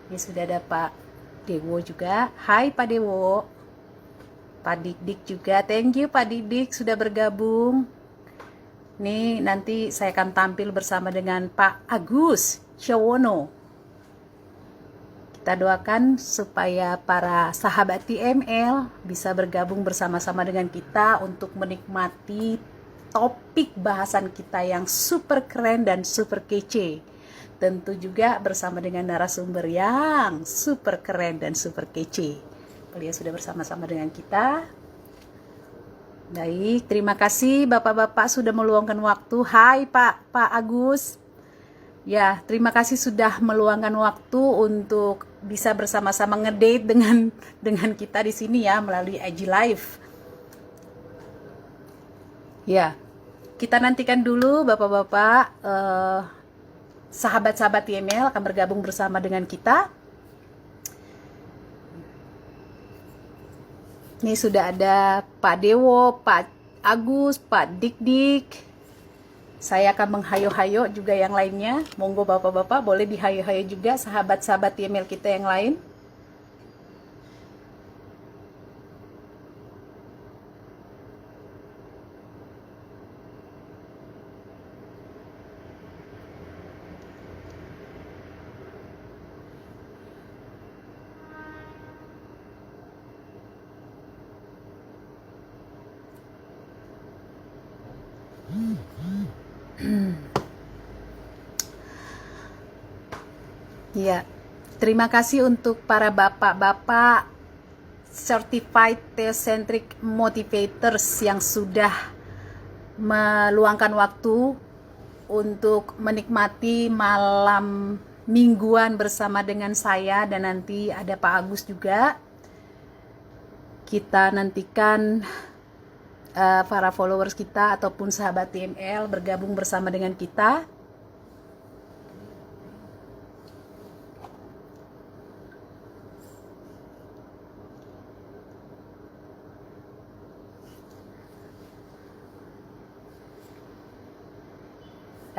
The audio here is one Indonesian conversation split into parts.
Ini sudah ada Pak Dewo juga. Hai Pak Dewo. Pak Dik juga. Thank you Pak Dik sudah bergabung. Nih nanti saya akan tampil bersama dengan Pak Agus Syawono. Kita doakan supaya para sahabat TML bisa bergabung bersama-sama dengan kita untuk menikmati topik bahasan kita yang super keren dan super kece. Tentu juga bersama dengan narasumber yang super keren dan super kece. Beliau sudah bersama-sama dengan kita. Baik, terima kasih Bapak-bapak sudah meluangkan waktu. Hai Pak Agus. Ya, terima kasih sudah meluangkan waktu untuk bisa bersama-sama ngedate dengan kita di sini ya melalui IG Live. Ya, kita nantikan dulu Bapak-bapak, sahabat-sahabat TML akan bergabung bersama dengan kita. Ini sudah ada Pak Dewo, Pak Agus, Pak Dik. Saya akan menghayo-hayo juga yang lainnya. Monggo Bapak-bapak boleh dihayo-hayo juga sahabat-sahabat TML kita yang lain. Ya, terima kasih untuk para bapak-bapak certified theocentric motivators yang sudah meluangkan waktu untuk menikmati malam mingguan bersama dengan saya, dan nanti ada Pak Agus juga. Kita nantikan para followers kita ataupun sahabat TML bergabung bersama dengan kita.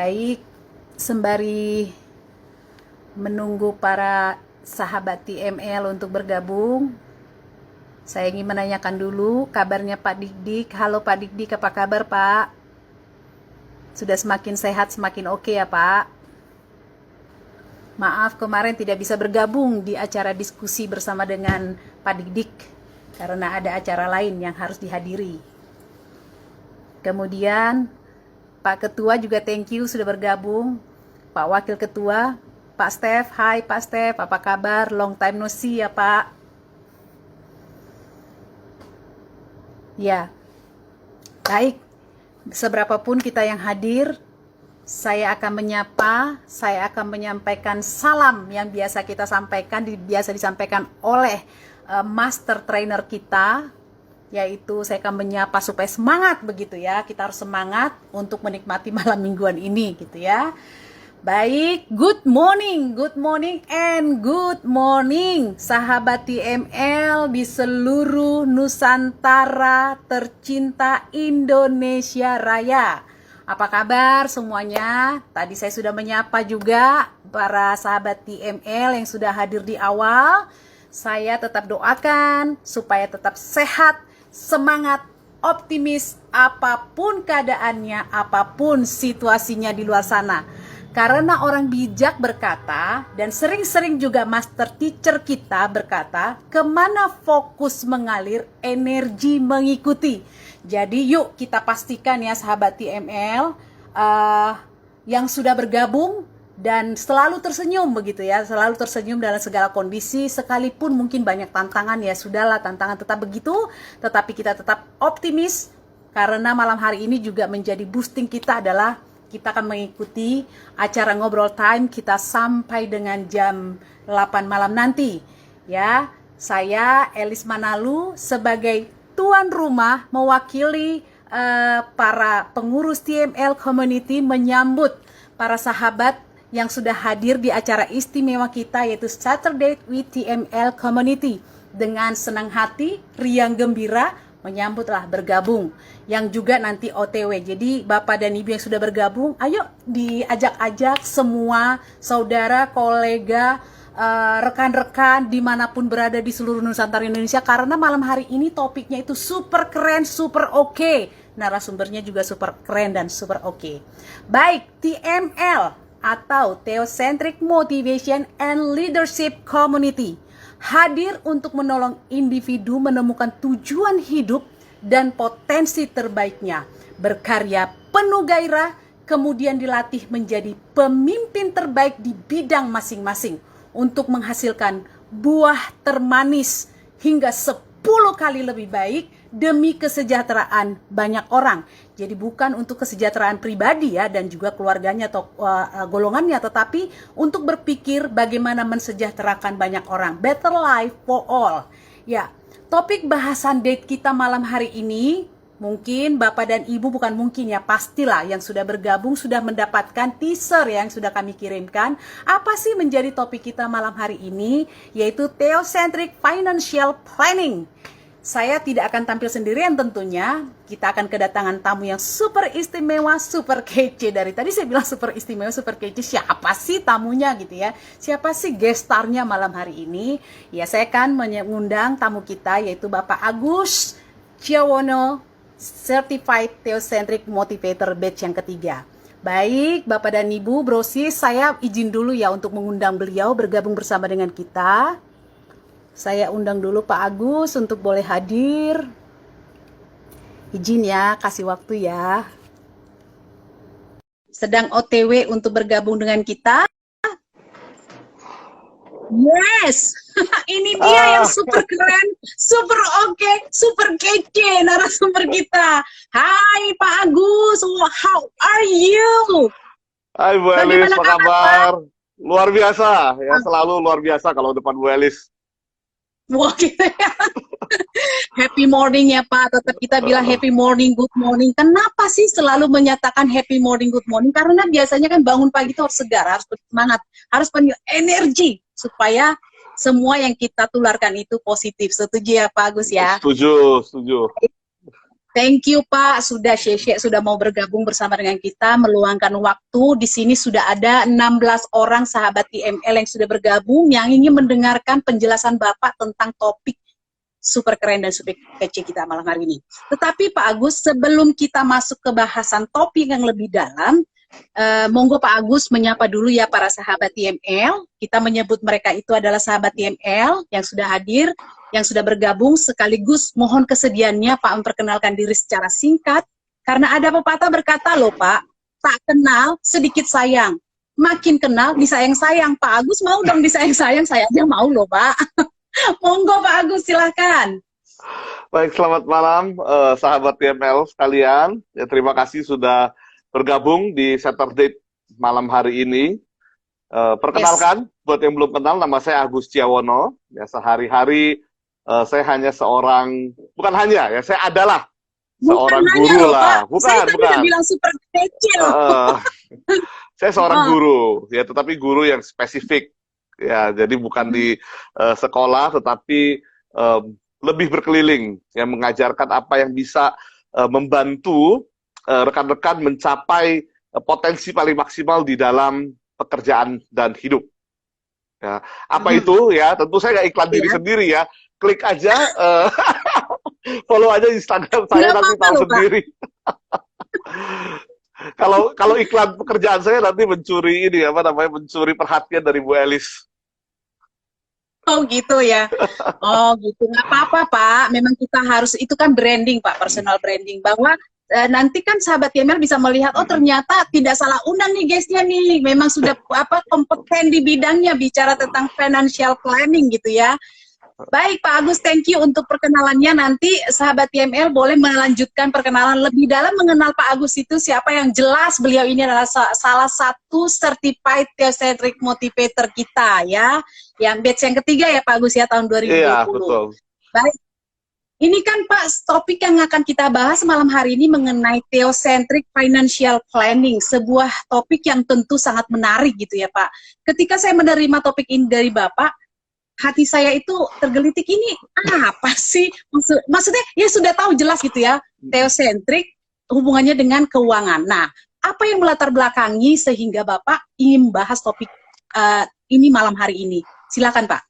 Baik, sembari menunggu para sahabat TML untuk bergabung, saya ingin menanyakan dulu kabarnya Pak Dik. Halo Pak Dik, apa kabar Pak? Sudah semakin sehat, semakin oke ya Pak? Maaf kemarin tidak bisa bergabung di acara diskusi bersama dengan Pak Dik karena ada acara lain yang harus dihadiri. Kemudian Pak Ketua juga thank you sudah bergabung. Pak Wakil Ketua, Pak Stef, hai Pak Stef, apa kabar? Long time no see ya Pak. Ya, baik. Seberapapun kita yang hadir, saya akan menyapa, saya akan menyampaikan salam yang biasa kita sampaikan, biasa disampaikan oleh master trainer kita, yaitu saya akan menyapa supaya semangat begitu ya. Kita harus semangat untuk menikmati malam mingguan ini gitu ya. Baik, good morning and good morning sahabat TML di seluruh Nusantara tercinta Indonesia Raya. Apa kabar semuanya? Tadi saya sudah menyapa juga para sahabat TML yang sudah hadir di awal. Saya tetap doakan supaya tetap sehat, semangat, optimis apapun keadaannya, apapun situasinya di luar sana. Karena orang bijak berkata, dan sering-sering juga master teacher kita berkata, kemana fokus mengalir, energi mengikuti. Jadi yuk kita pastikan ya sahabat TML yang sudah bergabung dan selalu tersenyum begitu ya, selalu tersenyum dalam segala kondisi, sekalipun mungkin banyak tantangan ya sudahlah, tantangan tetap begitu, tetapi kita tetap optimis karena malam hari ini juga menjadi boosting kita adalah kita akan mengikuti acara ngobrol time kita sampai dengan jam 8 malam nanti ya. Saya Elis Manalu sebagai tuan rumah mewakili para pengurus TML community menyambut para sahabat yang sudah hadir di acara istimewa kita yaitu Saturday with TML Community. Dengan senang hati, riang gembira, menyambutlah bergabung. Yang juga nanti OTW. Jadi Bapak dan Ibu yang sudah bergabung, ayo diajak-ajak semua saudara, kolega, rekan-rekan dimanapun berada di seluruh Nusantara Indonesia, karena malam hari ini topiknya itu super keren, super oke. Narasumbernya juga super keren dan super oke. Baik, TML atau Theocentric Motivation and Leadership Community hadir untuk menolong individu menemukan tujuan hidup dan potensi terbaiknya, berkarya penuh gairah, kemudian dilatih menjadi pemimpin terbaik di bidang masing-masing untuk menghasilkan buah termanis hingga 10 kali lebih baik demi kesejahteraan banyak orang. Jadi bukan untuk kesejahteraan pribadi ya dan juga keluarganya atau golongannya, tetapi untuk berpikir bagaimana mensejahterakan banyak orang. Better life for all. Ya, topik bahasan date kita malam hari ini, mungkin Bapak dan Ibu, bukan mungkin ya, pastilah yang sudah bergabung sudah mendapatkan teaser yang sudah kami kirimkan. Apa sih menjadi topik kita malam hari ini? Yaitu Theocentric Financial Planning. Saya tidak akan tampil sendirian tentunya. Kita akan kedatangan tamu yang super istimewa, super kece. Dari tadi saya bilang super istimewa, super kece. Siapa sih tamunya gitu ya? Siapa sih guest star-nya malam hari ini? Ya, saya akan mengundang tamu kita yaitu Bapak Agus Ciawono, Certified Theocentric Motivator batch yang ketiga. Baik, Bapak dan Ibu, Brosis, saya izin dulu ya untuk mengundang beliau bergabung bersama dengan kita. Saya undang dulu Pak Agus untuk boleh hadir. Izin ya, kasih waktu ya. Sedang OTW untuk bergabung dengan kita. Yes, ini dia yang super keren, super oke, super kece narasumber kita. Hai Pak Agus, how are you? Hai Bu Elis, apa kabar? Luar biasa, ya selalu luar biasa kalau depan Bu Elis. Wah gitu ya. Happy morning ya Pak, tetap kita bilang happy morning, good morning. Kenapa sih selalu menyatakan happy morning, good morning? Karena biasanya kan bangun pagi itu harus segar, harus bersemangat, harus penuh energi supaya semua yang kita tularkan itu positif. Setuju ya Pak Agus ya? Setuju, setuju. Thank you Pak, sudah share sudah mau bergabung bersama dengan kita, meluangkan waktu. Di sini sudah ada 16 orang sahabat TML yang sudah bergabung, yang ingin mendengarkan penjelasan Bapak tentang topik super keren dan super kece kita malam hari ini. Tetapi Pak Agus, sebelum kita masuk ke bahasan topik yang lebih dalam, monggo Pak Agus menyapa dulu ya para sahabat TML. Kita menyebut mereka itu adalah sahabat TML yang sudah hadir, yang sudah bergabung, sekaligus mohon kesediaannya Pak memperkenalkan diri secara singkat, karena ada pepatah berkata loh Pak, tak kenal sedikit sayang, makin kenal disayang-sayang. Pak Agus mau dong disayang-sayang, saya aja mau loh Pak. Monggo Pak Agus, silahkan. Baik, selamat malam sahabat TML sekalian. Ya, terima kasih sudah bergabung di Saturday malam hari ini. Perkenalkan, buat yang belum kenal, nama saya Agus Ciawono. Ya, sehari-hari saya hanya seorang, bukan hanya ya, saya adalah seorang guru lah. Bukan, saya bukan. Bilang super kecil. Saya seorang guru, ya, tetapi guru yang spesifik. Ya, jadi bukan di sekolah, tetapi lebih berkeliling, yang mengajarkan apa yang bisa membantu rekan-rekan mencapai potensi paling maksimal di dalam pekerjaan dan hidup. Ya, apa itu? Ya, tentu saya nggak iklan diri sendiri ya. Klik aja, follow aja Instagram saya, nanti tahu sendiri. Kalau iklan pekerjaan saya nanti mencuri ini apa namanya, mencuri perhatian dari Bu Elis. Oh gitu ya. Oh gitu. Nggak apa-apa Pak. Memang kita harus, itu kan branding Pak, personal branding. Bahwa nanti kan sahabat TML bisa melihat, oh ternyata tidak salah undang nih guysnya nih. Memang sudah kompeten di bidangnya, bicara tentang financial planning gitu ya. Baik Pak Agus, thank you untuk perkenalannya. Nanti sahabat TML boleh melanjutkan perkenalan lebih dalam mengenal Pak Agus itu siapa. Yang jelas beliau ini adalah salah satu certified Theocentric motivator kita ya. Yang batch yang ketiga ya Pak Agus ya, tahun 2020. Iya, betul. Baik. Ini kan Pak, topik yang akan kita bahas malam hari ini mengenai Theocentric Financial Planning, sebuah topik yang tentu sangat menarik gitu ya Pak. Ketika saya menerima topik ini dari Bapak, hati saya itu tergelitik, ini apa sih? Maksudnya ya sudah tahu jelas gitu ya, Theocentric hubungannya dengan keuangan. Nah, apa yang melatar belakangi sehingga Bapak ingin membahas topik ini malam hari ini? Silakan Pak.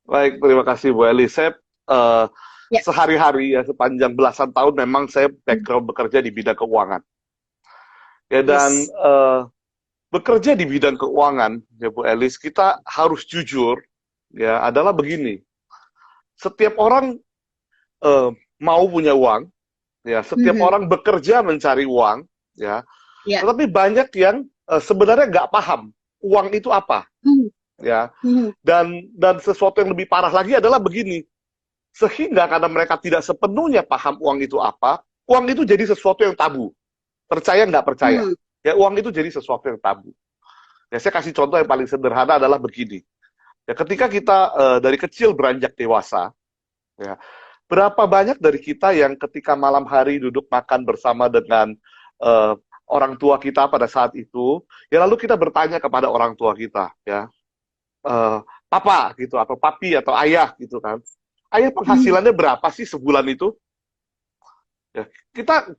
Baik, terima kasih Bu Eli. Saya Ya. sehari-hari ya sepanjang belasan tahun memang saya background bekerja di bidang keuangan. Ya dan Yes. bekerja di bidang keuangan ya Bu Elis, kita harus jujur ya adalah begini. Setiap orang eh, mau punya uang, ya setiap Mhm. orang bekerja mencari uang, ya. Ya. Tetapi banyak yang sebenarnya nggak paham uang itu apa, Mhm. ya. Mhm. Dan sesuatu yang lebih parah lagi adalah begini. Sehingga karena mereka tidak sepenuhnya paham uang itu apa, uang itu jadi sesuatu yang tabu. Percaya nggak percaya. Mhm. Ya, uang itu jadi sesuatu yang tabu. Ya, saya kasih contoh yang paling sederhana adalah begini. Ya, ketika kita dari kecil beranjak dewasa, ya, berapa banyak dari kita yang ketika malam hari duduk makan bersama dengan eh, orang tua kita pada saat itu, ya lalu kita bertanya kepada orang tua kita, ya, eh, papa gitu atau papi atau ayah gitu kan, ayah Mhm. penghasilannya berapa sih sebulan itu? Ya, kita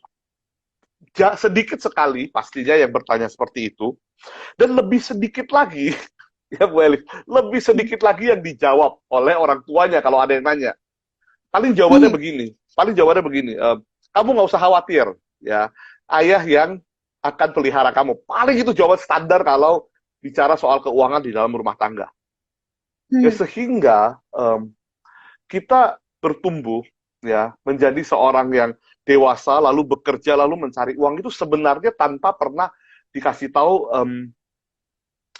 sedikit sekali pastinya yang bertanya seperti itu, dan lebih sedikit lagi, ya Bu Elis, lebih sedikit lagi yang dijawab oleh orang tuanya kalau ada yang nanya. Mhm. Paling jawabannya begini, kamu nggak usah khawatir, ya, ayah yang akan pelihara kamu. Paling itu jawaban standar kalau bicara soal keuangan di dalam rumah tangga. Ya, Mhm. sehingga kita bertumbuh ya menjadi seorang yang dewasa lalu bekerja lalu mencari uang itu sebenarnya tanpa pernah dikasih tahu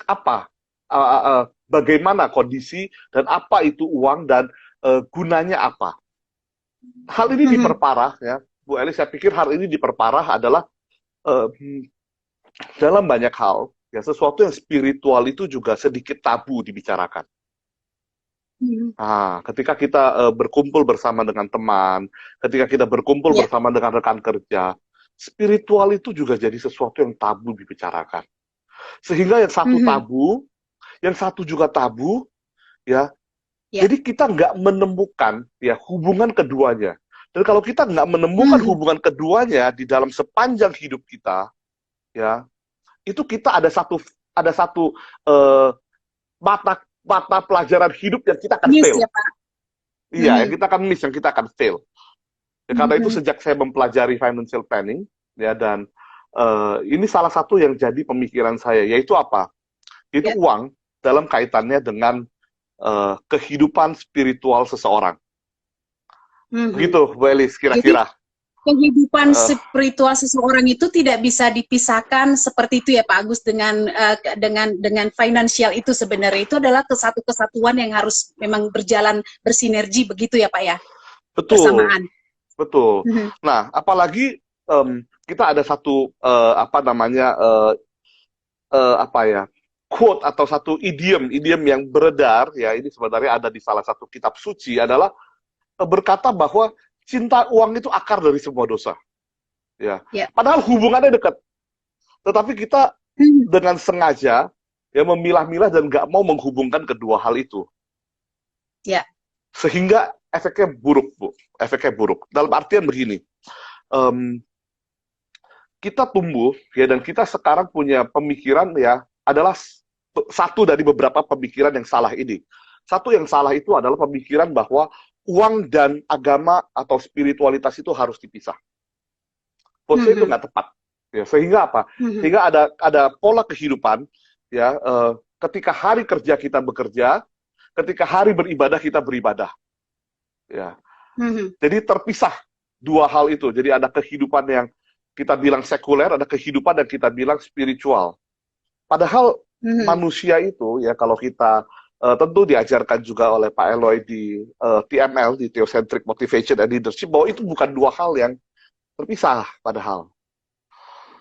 apa bagaimana kondisi dan apa itu uang dan gunanya apa. Hal ini Mhm. diperparah ya Bu Eli, saya pikir hal ini diperparah adalah eh, dalam banyak hal ya sesuatu yang spiritual itu juga sedikit tabu dibicarakan. Mhm. Nah, ketika kita berkumpul bersama dengan teman, ketika kita berkumpul Ya. bersama dengan rekan kerja, spiritual itu juga jadi sesuatu yang tabu dibicarakan. Sehingga Mhm. yang satu juga tabu, ya. Ya. Jadi kita nggak menemukan ya hubungan keduanya. Dan kalau kita nggak menemukan Mhm. hubungan keduanya di dalam sepanjang hidup kita, ya, itu kita ada satu eh, mata mata pelajaran hidup yang kita akan Miss fail. ya Pak. Iya, yang Mhm. kita akan miss, yang kita akan fail. Ya, karena itu Mhm. sejak saya mempelajari financial planning, ya dan ini salah satu yang jadi pemikiran saya, yaitu apa? Itu Ya. uang dalam kaitannya dengan kehidupan spiritual seseorang. Mhm. Begitu, Bu Elis, Jadi kira-kira. kehidupan Eh, spiritual seseorang itu tidak bisa dipisahkan seperti itu ya Pak Agus dengan dengan financial itu sebenarnya itu adalah kesatuan yang harus memang berjalan bersinergi begitu ya Pak ya, betul, bersamaan. betul. Mhm. Nah, apalagi kita ada satu apa namanya apa ya quote atau satu idiom yang beredar ya ini sebenarnya ada di salah satu kitab suci adalah berkata bahwa cinta uang itu akar dari semua dosa. Ya, Ya. padahal hubungannya dekat, tetapi kita Mhm. dengan sengaja ya memilah-milah dan nggak mau menghubungkan kedua hal itu, Ya. sehingga efeknya buruk, Bu. Efeknya buruk. Dalam artian begini, em, kita tumbuh ya dan kita sekarang punya pemikiran ya adalah satu dari beberapa pemikiran yang salah ini. Satu yang salah itu adalah pemikiran bahwa uang dan agama atau spiritualitas itu harus dipisah. Buat saya itu Mhm. nggak tepat. Ya, sehingga apa? Mhm. Sehingga ada pola kehidupan ya ketika hari kerja kita bekerja, ketika hari beribadah kita beribadah. Ya. Mhm. Jadi terpisah dua hal itu. Jadi ada kehidupan yang kita bilang sekuler, ada kehidupan yang kita bilang spiritual. Padahal Mhm. manusia itu ya kalau kita tentu diajarkan juga oleh Pak Eloy di TML, di Theocentric Motivation and Leadership, bahwa itu bukan dua hal yang terpisah padahal.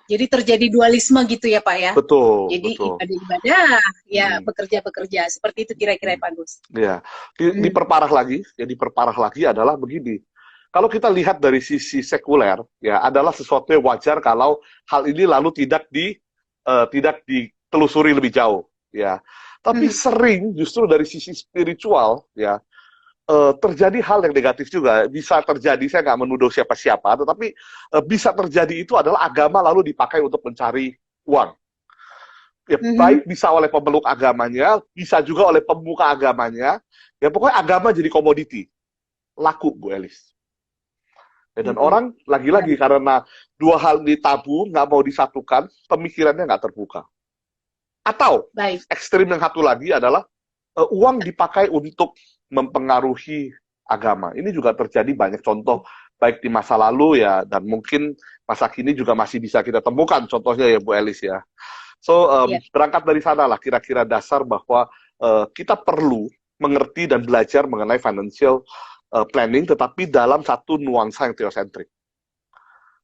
Jadi terjadi dualisme gitu ya Pak ya. Betul, Jadi betul. ibadah-ibadah, ya Hmm, bekerja-bekerja. Seperti itu kira-kira hmm. ya Pak Gus. Ya, Hmm. diperparah lagi, ya diperparah lagi adalah begini. Kalau kita lihat dari sisi sekuler, ya adalah sesuatu yang wajar kalau hal ini lalu tidak ditelusuri lebih jauh, ya. Tapi Hmm. sering justru dari sisi spiritual, ya terjadi hal yang negatif juga. Bisa terjadi, saya nggak menuduh siapa-siapa, tetapi bisa terjadi itu adalah agama lalu dipakai untuk mencari uang. Ya, baik bisa oleh pemeluk agamanya, bisa juga oleh pemuka agamanya. Ya pokoknya agama jadi komoditi, laku Bu Elis. Ya, dan orang lagi-lagi karena dua hal ini tabu, nggak mau disatukan, pemikirannya nggak terbuka. Atau Baik. ekstrim yang satu lagi adalah uang dipakai untuk mempengaruhi agama. Ini juga terjadi banyak contoh baik di masa lalu ya, dan mungkin masa kini juga masih bisa kita temukan contohnya ya Bu Elis ya. So, berangkat dari sana lah kira-kira dasar bahwa kita perlu mengerti dan belajar mengenai financial planning, tetapi dalam satu nuansa yang teosentrik.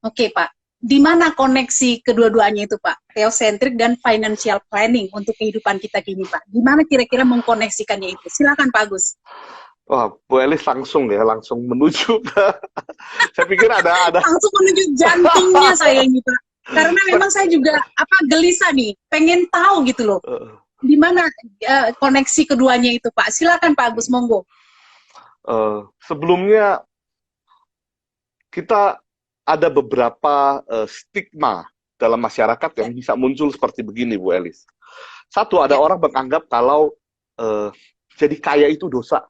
Oke, Pak. Di mana koneksi kedua-duanya itu, Pak? Teosentrik dan financial planning untuk kehidupan kita kini, Pak. Di mana kira-kira mengkoneksikannya itu? Silakan, Pak Agus. Wah, Bu Elis langsung menuju ke... Saya pikir ada... Langsung menuju jantungnya saya ini, Pak. Karena memang saya juga gelisah nih, pengen tahu gitu loh. Di mana koneksi keduanya itu, Pak? Silakan Pak Agus, monggo. Sebelumnya kita ada beberapa stigma dalam masyarakat yang bisa muncul seperti begini, Bu Elis. Satu, ada orang menganggap kalau jadi kaya itu dosa.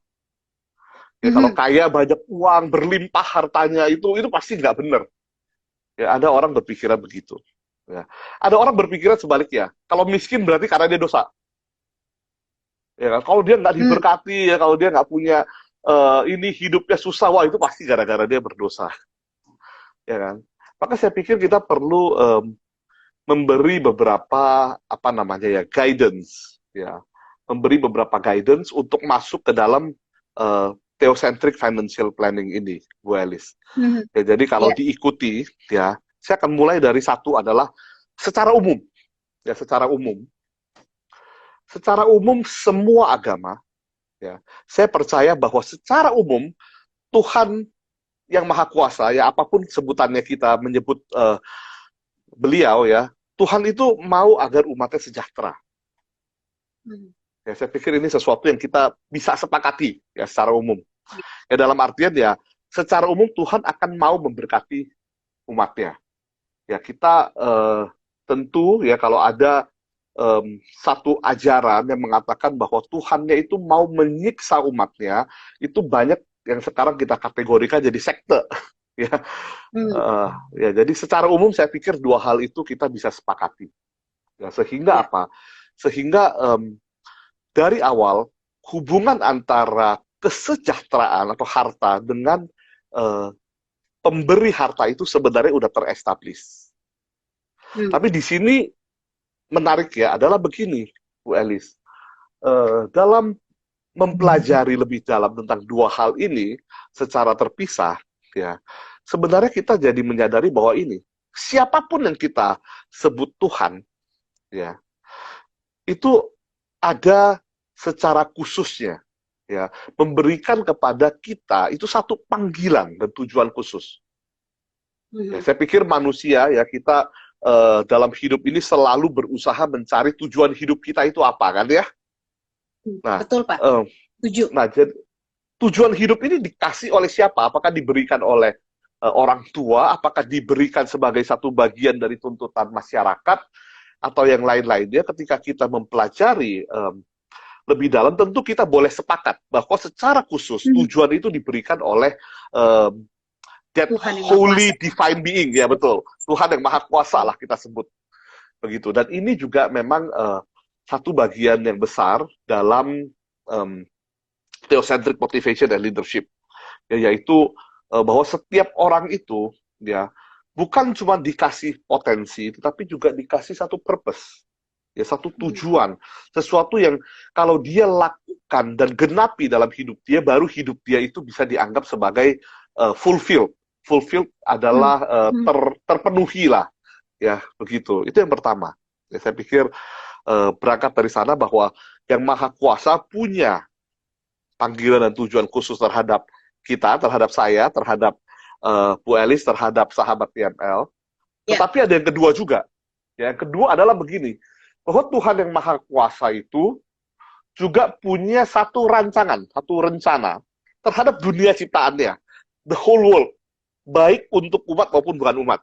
Ya, kalau kaya banyak uang, berlimpah hartanya itu pasti nggak benar. Ya, ada orang berpikiran begitu. Ya. Ada orang berpikiran sebaliknya. Kalau miskin berarti karena dia dosa. Ya, kalau dia nggak diberkati, ya, kalau dia nggak punya ini hidupnya susah, wah itu pasti gara-gara dia berdosa. Ya kan? Maka saya pikir kita perlu memberi beberapa guidance, ya, memberi beberapa guidance untuk masuk ke dalam theocentric financial planning ini, Bu Elis. Ya, jadi kalau diikuti, ya, saya akan mulai dari satu adalah secara umum, ya, secara umum semua agama, ya, saya percaya bahwa secara umum Tuhan yang Maha Kuasa, ya, apapun sebutannya kita menyebut beliau, ya, Tuhan itu mau agar umatnya sejahtera. Ya, saya pikir ini sesuatu yang kita bisa sepakati, ya, secara umum. Ya, dalam artian ya, secara umum Tuhan akan mau memberkati umatnya. Ya, kita tentu ya kalau ada satu ajaran yang mengatakan bahwa Tuhannya itu mau menyiksa umatnya, itu banyak yang sekarang kita kategorikan jadi sekte. Ya, ya, jadi secara umum saya pikir dua hal itu kita bisa sepakati. Ya, sehingga apa? Sehingga dari awal hubungan antara kesejahteraan atau harta dengan pemberi harta itu sebenarnya udah terestablish. Tapi di sini menarik ya adalah begini, Bu Elis. Dalam mempelajari lebih dalam tentang dua hal ini secara terpisah, ya, sebenarnya kita jadi menyadari bahwa ini siapapun yang kita sebut Tuhan, ya, itu ada secara khususnya, ya, memberikan kepada kita itu satu panggilan dan tujuan khusus. Ya, saya pikir manusia ya kita dalam hidup ini selalu berusaha mencari tujuan hidup kita itu apa kan ya? Nah, betul Pak. Tujuh. Nah, jadi tujuan hidup ini dikasih oleh siapa? Apakah diberikan oleh orang tua? Apakah diberikan sebagai satu bagian dari tuntutan masyarakat atau yang lain-lainnya? Ketika kita mempelajari lebih dalam, tentu kita boleh sepakat bahwa secara khusus tujuan itu diberikan oleh that holy divine being, ya betul, Tuhan yang Maha Kuasa lah kita sebut begitu. Dan ini juga memang satu bagian yang besar dalam theocentric motivation and leadership, ya, yaitu bahwa setiap orang itu ya bukan cuma dikasih potensi, tetapi juga dikasih satu purpose. Ya, satu tujuan, sesuatu yang kalau dia lakukan dan genapi dalam hidup dia, baru hidup dia itu bisa dianggap sebagai fulfilled. Fulfilled adalah terpenuhi lah, ya begitu. Itu yang pertama. Ya, saya pikir berangkat dari sana bahwa yang Maha Kuasa punya panggilan dan tujuan khusus terhadap kita, terhadap saya, terhadap Bu Elis, terhadap sahabat TML. Tetapi ada yang kedua juga. Ya, yang kedua adalah begini, bahwa Tuhan yang Maha Kuasa itu juga punya satu rancangan, satu rencana terhadap dunia ciptaannya, the whole world, baik untuk umat maupun bukan umat.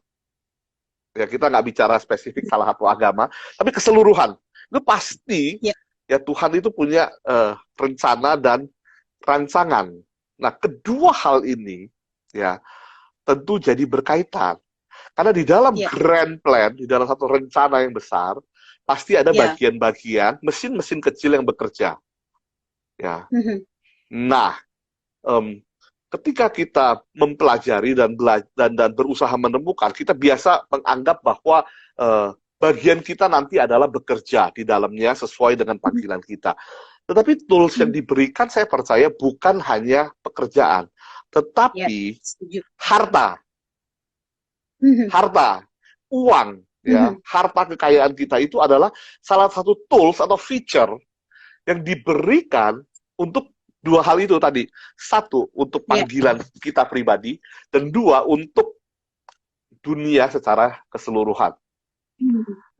Ya, kita nggak bicara spesifik salah satu agama, tapi keseluruhan. itu pasti Ya. ya Tuhan itu punya rencana dan rancangan. Nah, kedua hal ini ya tentu jadi berkaitan. Karena di dalam Ya. grand plan, di dalam satu rencana yang besar, pasti ada Ya. bagian-bagian mesin-mesin kecil yang bekerja. Ya. Mhm. Nah, ketika kita mempelajari dan berusaha menemukan, kita biasa menganggap bahwa bagian kita nanti adalah bekerja di dalamnya sesuai dengan panggilan kita. Tetapi tools yang diberikan, saya percaya bukan hanya pekerjaan, Ya, tetapi setuju. harta, uang, ya, harta kekayaan kita itu adalah salah satu tools atau feature yang diberikan untuk dua hal itu tadi. Satu, untuk Ya. panggilan kita pribadi, dan dua, untuk dunia secara keseluruhan.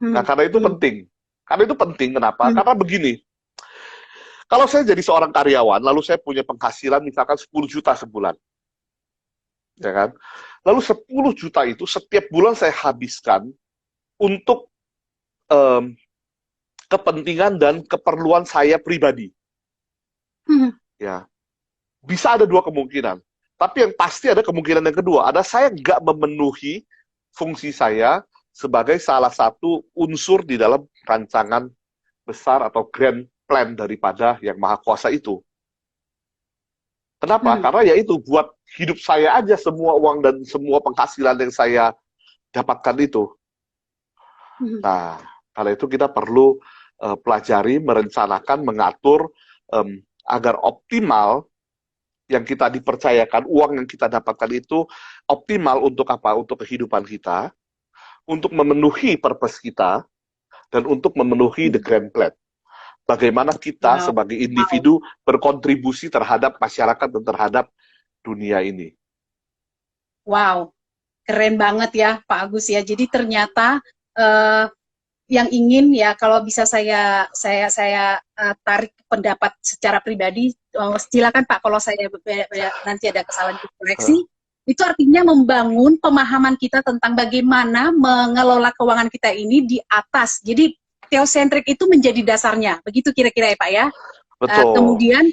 Nah, karena itu penting. Karena itu penting, kenapa? Karena begini, kalau saya jadi seorang karyawan, lalu saya punya penghasilan misalkan 10 juta sebulan. Ya kan? Lalu 10 juta itu setiap bulan saya habiskan untuk kepentingan dan keperluan saya pribadi. Ya, bisa ada dua kemungkinan. Tapi yang pasti ada kemungkinan yang kedua, ada saya nggak memenuhi fungsi saya sebagai salah satu unsur di dalam rancangan besar atau grand plan daripada yang maha kuasa itu. Kenapa? Karena ya itu, buat hidup saya aja semua uang dan semua penghasilan yang saya dapatkan itu. Nah, karena itu kita perlu pelajari, merencanakan, mengatur agar optimal yang kita dipercayakan, uang yang kita dapatkan itu optimal untuk apa? Untuk kehidupan kita, untuk memenuhi purpose kita, dan untuk memenuhi the grand plan. Bagaimana kita sebagai individu berkontribusi terhadap masyarakat dan terhadap dunia ini. Wow, keren banget ya Pak Agus ya. Jadi ternyata yang ingin ya, kalau bisa saya tarik pendapat secara pribadi, silakan Pak, kalau saya nanti ada kesalahan koreksi. Itu artinya membangun pemahaman kita tentang bagaimana mengelola keuangan kita ini di atas. Jadi teosentrik itu menjadi dasarnya, begitu kira-kira ya Pak ya. Betul. Kemudian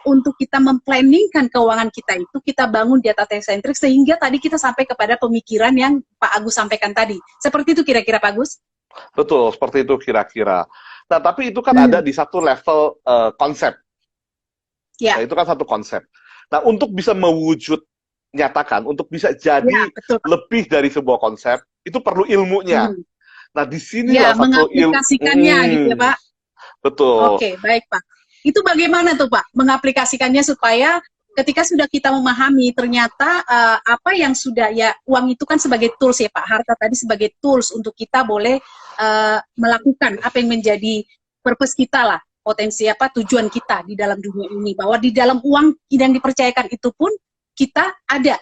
untuk kita memplanningkan keuangan kita itu, kita bangun di atas teosentrik, sehingga tadi kita sampai kepada pemikiran yang Pak Agus sampaikan tadi. Seperti itu kira-kira Pak Agus? Betul, seperti itu kira-kira. Nah, tapi itu kan ada di satu level konsep. Ya. Nah, itu kan satu konsep. Nah, untuk bisa mewujud nyatakan, untuk bisa jadi lebih dari sebuah konsep, itu perlu ilmunya. Nah, di sini ya, mengaplikasikannya gitu ya Pak. Betul. Oke, baik Pak. Itu bagaimana tuh Pak mengaplikasikannya supaya ketika sudah kita memahami ternyata apa yang sudah, ya uang itu kan sebagai tools ya Pak, harta tadi sebagai tools untuk kita boleh melakukan apa yang menjadi purpose kita lah, potensi apa, tujuan kita di dalam dunia ini, bahwa di dalam uang yang dipercayakan itu pun kita ada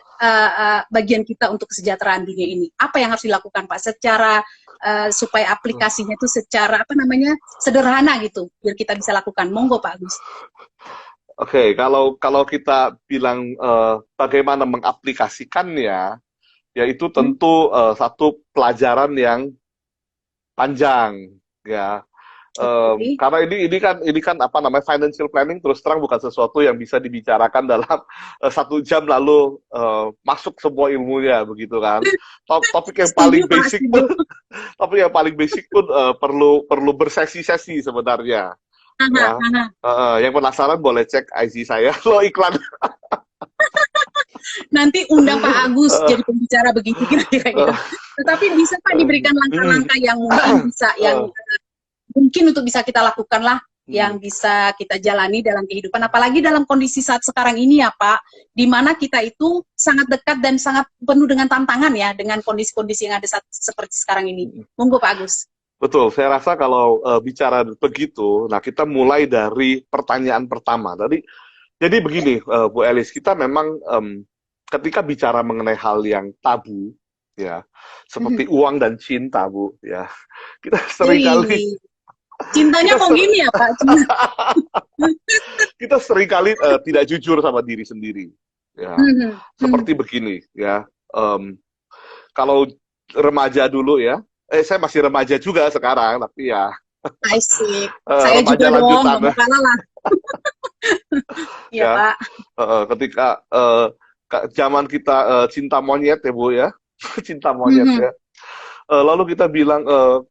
bagian kita untuk kesejahteraan dunia ini. Apa yang harus dilakukan Pak secara supaya aplikasinya itu secara apa namanya sederhana gitu, biar kita bisa lakukan. Monggo Pak Agus. Oke, kalau kita bilang bagaimana mengaplikasikannya, ya itu tentu satu pelajaran yang panjang, ya. Karena ini kan apa namanya, financial planning, terus terang bukan sesuatu yang bisa dibicarakan dalam 1 jam lalu masuk semua ilmunya, begitu kan. Topik yang paling basic pun perlu bersesi-sesi sebenarnya. Ya. Yang penasaran boleh cek IG saya, lo iklan. Nanti undang Pak Agus jadi pembicara begitu kira-kira. Tetapi bisa Pak diberikan langkah-langkah yang mungkin bisa, yang mungkin untuk bisa kita lakukan lah, yang bisa kita jalani dalam kehidupan, apalagi dalam kondisi saat sekarang ini ya Pak, di mana kita itu sangat dekat dan sangat penuh dengan tantangan ya, dengan kondisi-kondisi yang ada seperti sekarang ini. Monggo Pak Agus. Betul, saya rasa kalau bicara begitu, nah kita mulai dari pertanyaan pertama. Jadi begini, Bu Elis, kita memang ketika bicara mengenai hal yang tabu, ya, seperti uang dan cinta, Bu, ya, kita seringkali cintanya kok gini ya Pak? Kita seringkali tidak jujur sama diri sendiri, ya. Seperti begini, ya. Kalau remaja dulu ya, saya masih remaja juga sekarang, tapi ya Asik. Saya juga Remaja dong, lanjutan nggak mau kalah lah. Iya, ya. Pak. Ketika zaman kita cinta monyet ya Bu ya, cinta monyet Mhm. ya. Lalu kita bilang,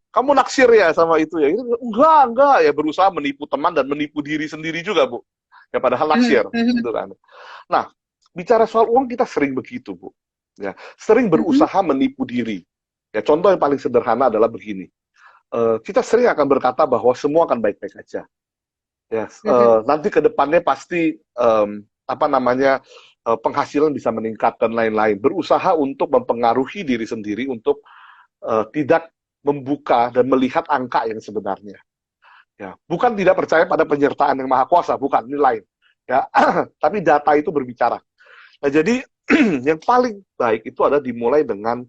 kamu naksir ya sama itu ya? Itu, enggak ya, berusaha menipu teman dan menipu diri sendiri juga Bu. Ya padahal Mhm. naksir Mhm. gitu kan. Nah, bicara soal uang kita sering begitu Bu. Ya, sering Mhm. berusaha menipu diri. Ya, contoh yang paling sederhana adalah begini. Kita sering akan berkata bahwa semua akan baik-baik aja. Ya, Mhm. nanti ke depannya pasti apa namanya penghasilan bisa meningkat dan lain-lain. Berusaha untuk mempengaruhi diri sendiri untuk tidak membuka dan melihat angka yang sebenarnya. Ya, bukan tidak percaya pada penyertaan yang maha kuasa, bukan, ini lain. Ya, tapi data itu berbicara. Nah, jadi yang paling baik itu adalah dimulai dengan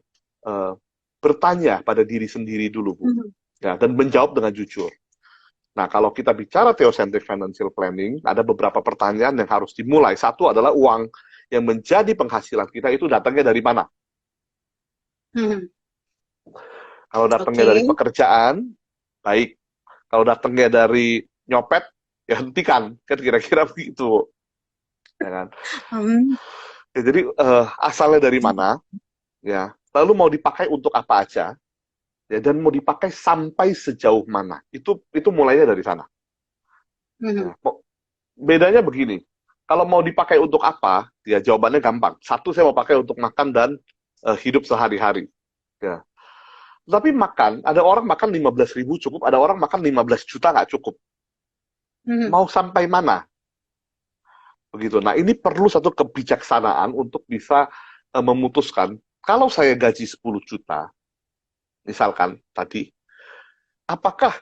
uh, bertanya pada diri sendiri dulu, Bu. Mhm. Ya, dan menjawab dengan jujur. Nah, kalau kita bicara theocentric financial planning, ada beberapa pertanyaan yang harus dimulai. Satu adalah uang yang menjadi penghasilan kita itu datangnya dari mana? Mhm. Kalau datangnya Oke. dari pekerjaan, baik. Kalau datangnya dari nyopet, ya hentikan. Kan kira-kira begitu. Ya kan? Mhm. Ya, jadi asalnya dari mana? Ya. Lalu mau dipakai untuk apa aja? Ya, dan mau dipakai sampai sejauh mana? Itu mulainya dari sana. Mhm. Ya. Bedanya begini. Kalau mau dipakai untuk apa? Ya jawabannya gampang. Satu, saya mau pakai untuk makan dan hidup sehari-hari. Ya. Tapi makan, ada orang makan 15.000 cukup, ada orang makan 15 juta nggak cukup. Mhm. Mau sampai mana? Begitu. Nah, ini perlu satu kebijaksanaan untuk bisa memutuskan, kalau saya gaji 10 juta, misalkan tadi, apakah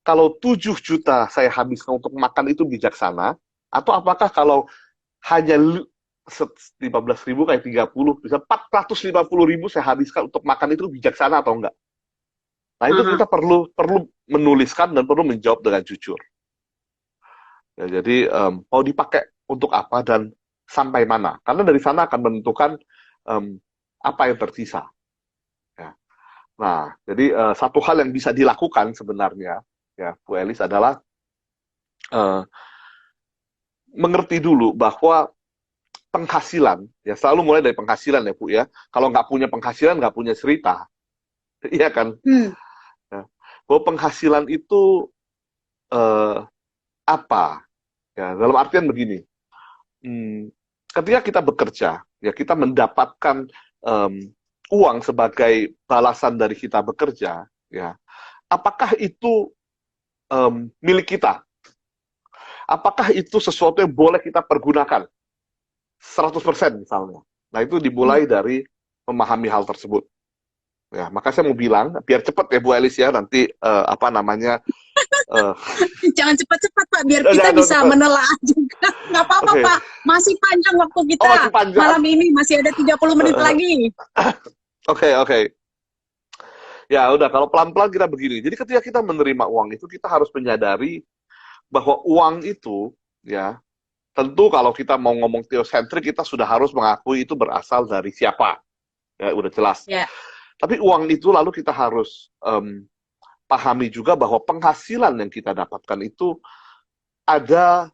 kalau 7 juta saya habiskan untuk makan itu bijaksana, atau apakah kalau hanya 15.000 kayak 30, bisa 450.000 saya habiskan untuk makan itu bijaksana atau enggak? Nah, itu Aha. kita perlu perlu menuliskan dan perlu menjawab dengan jujur. Ya, jadi mau dipakai untuk apa dan sampai mana? Karena dari sana akan menentukan em, apa yang tersisa. Ya. Nah, jadi satu hal yang bisa dilakukan sebenarnya, ya, Bu Elis adalah eh, mengerti dulu bahwa penghasilan, ya selalu mulai dari penghasilan ya Bu ya. Kalau nggak punya penghasilan, nggak punya cerita, iya kan? Hmm. Ya. Bahwa penghasilan itu eh, apa? Ya, dalam artian begini, hmm, ketika kita bekerja, ya kita mendapatkan em, uang sebagai balasan dari kita bekerja, ya apakah itu milik kita? Apakah itu sesuatu yang boleh kita pergunakan 100% misalnya? Nah, itu Hmm. dimulai dari memahami hal tersebut. Ya, maka saya mau bilang, biar cepat ya Bu Elis ya, nanti apa namanya, eh, Jangan cepat-cepat, Pak, biar kita jangan bisa cepat. menelaah juga. Nggak apa-apa, Oke. Pak. Masih panjang waktu Oh, kita. masih panjang. Malam ini masih ada 30 menit lagi. Oke. Ya udah, kalau pelan-pelan kita begini. Jadi ketika kita menerima uang itu, kita harus menyadari bahwa uang itu, ya, tentu kalau kita mau ngomong teosentrik, kita sudah harus mengakui itu berasal dari siapa. Ya, udah jelas. Ya. Tapi uang itu lalu kita harus pahami juga bahwa penghasilan yang kita dapatkan itu ada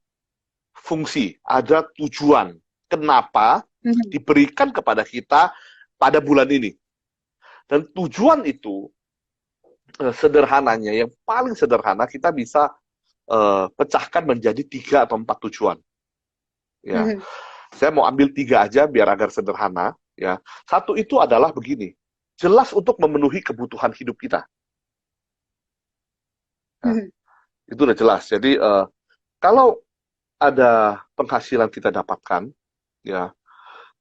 fungsi, ada tujuan. Kenapa Mhm. diberikan kepada kita pada bulan ini. Dan tujuan itu sederhananya, yang paling sederhana kita bisa pecahkan menjadi 3 atau 4 tujuan. Ya, Mhm. saya mau ambil 3 aja biar agar sederhana. Ya, satu itu adalah begini, jelas untuk memenuhi kebutuhan hidup kita. Ya, Mhm. itu udah jelas. Jadi kalau ada penghasilan kita dapatkan, ya,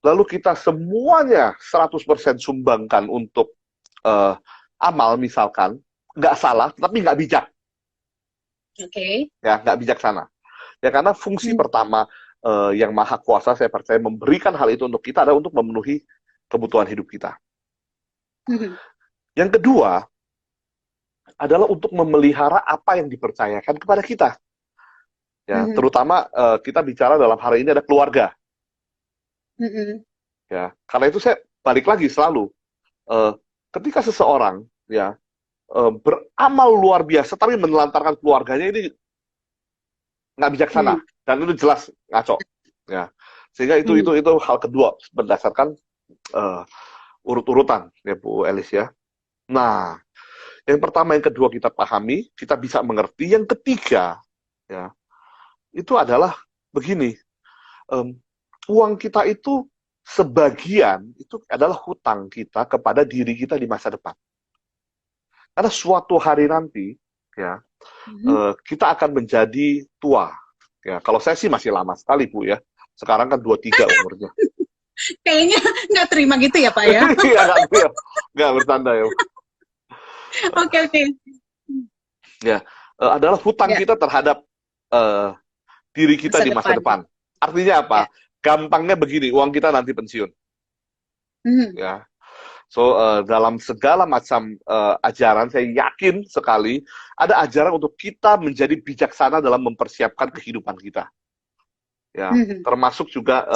lalu kita semuanya 100% sumbangkan untuk uh, amal misalkan, nggak salah, tapi nggak bijak, Oke. ya nggak bijaksana. Ya karena fungsi Mhm. pertama yang maha kuasa saya percaya memberikan hal itu untuk kita adalah untuk memenuhi kebutuhan hidup kita. Mhm. Yang kedua adalah untuk memelihara apa yang dipercayakan kepada kita. Ya, Mhm. terutama kita bicara dalam hari ini ada keluarga. Mhm. Ya, karena itu saya balik lagi selalu, eh, ketika seseorang ya beramal luar biasa, tapi menelantarkan keluarganya, ini nggak bijaksana, dan itu jelas ngaco. Ya. Sehingga itu hal kedua berdasarkan urut-urutan ya Bu Elis ya. Nah, yang pertama, yang kedua kita pahami, kita bisa mengerti. Yang ketiga, ya, itu adalah begini, uang kita itu sebagian itu adalah hutang kita kepada diri kita di masa depan. Karena suatu hari nanti, ya, kita akan menjadi tua. Ya, kalau saya sih masih lama sekali Bu ya. Sekarang kan 23 umurnya. Kayaknya nggak terima gitu ya Pak ya? Iya, nggak bertanda ya. Oke. Ya, adalah hutang kita terhadap diri kita di masa depan. Artinya apa? Gampangnya begini, uang kita nanti pensiun. Ya, so dalam segala macam ajaran, saya yakin sekali ada ajaran untuk kita menjadi bijaksana dalam mempersiapkan kehidupan kita. Ya, termasuk juga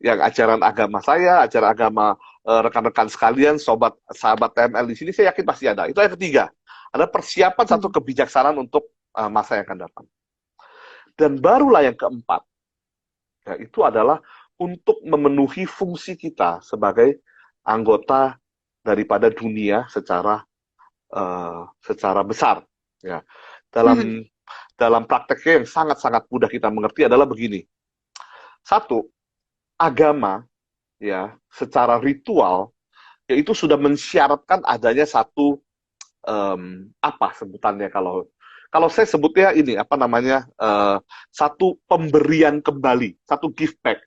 yang ajaran agama saya, ajaran agama rekan-rekan sekalian, sahabat TML di sini, saya yakin pasti ada. Itu yang ketiga, ada persiapan satu kebijaksanaan untuk masa yang akan datang. Dan barulah yang keempat, ya, itu adalah untuk memenuhi fungsi kita sebagai anggota daripada dunia secara besar. Ya. Dalam prakteknya yang sangat-sangat mudah kita mengerti adalah begini. Satu, agama ya secara ritual yaitu sudah mensyaratkan adanya satu apa sebutannya, kalau saya sebutnya ini apa namanya, satu pemberian kembali, satu give back.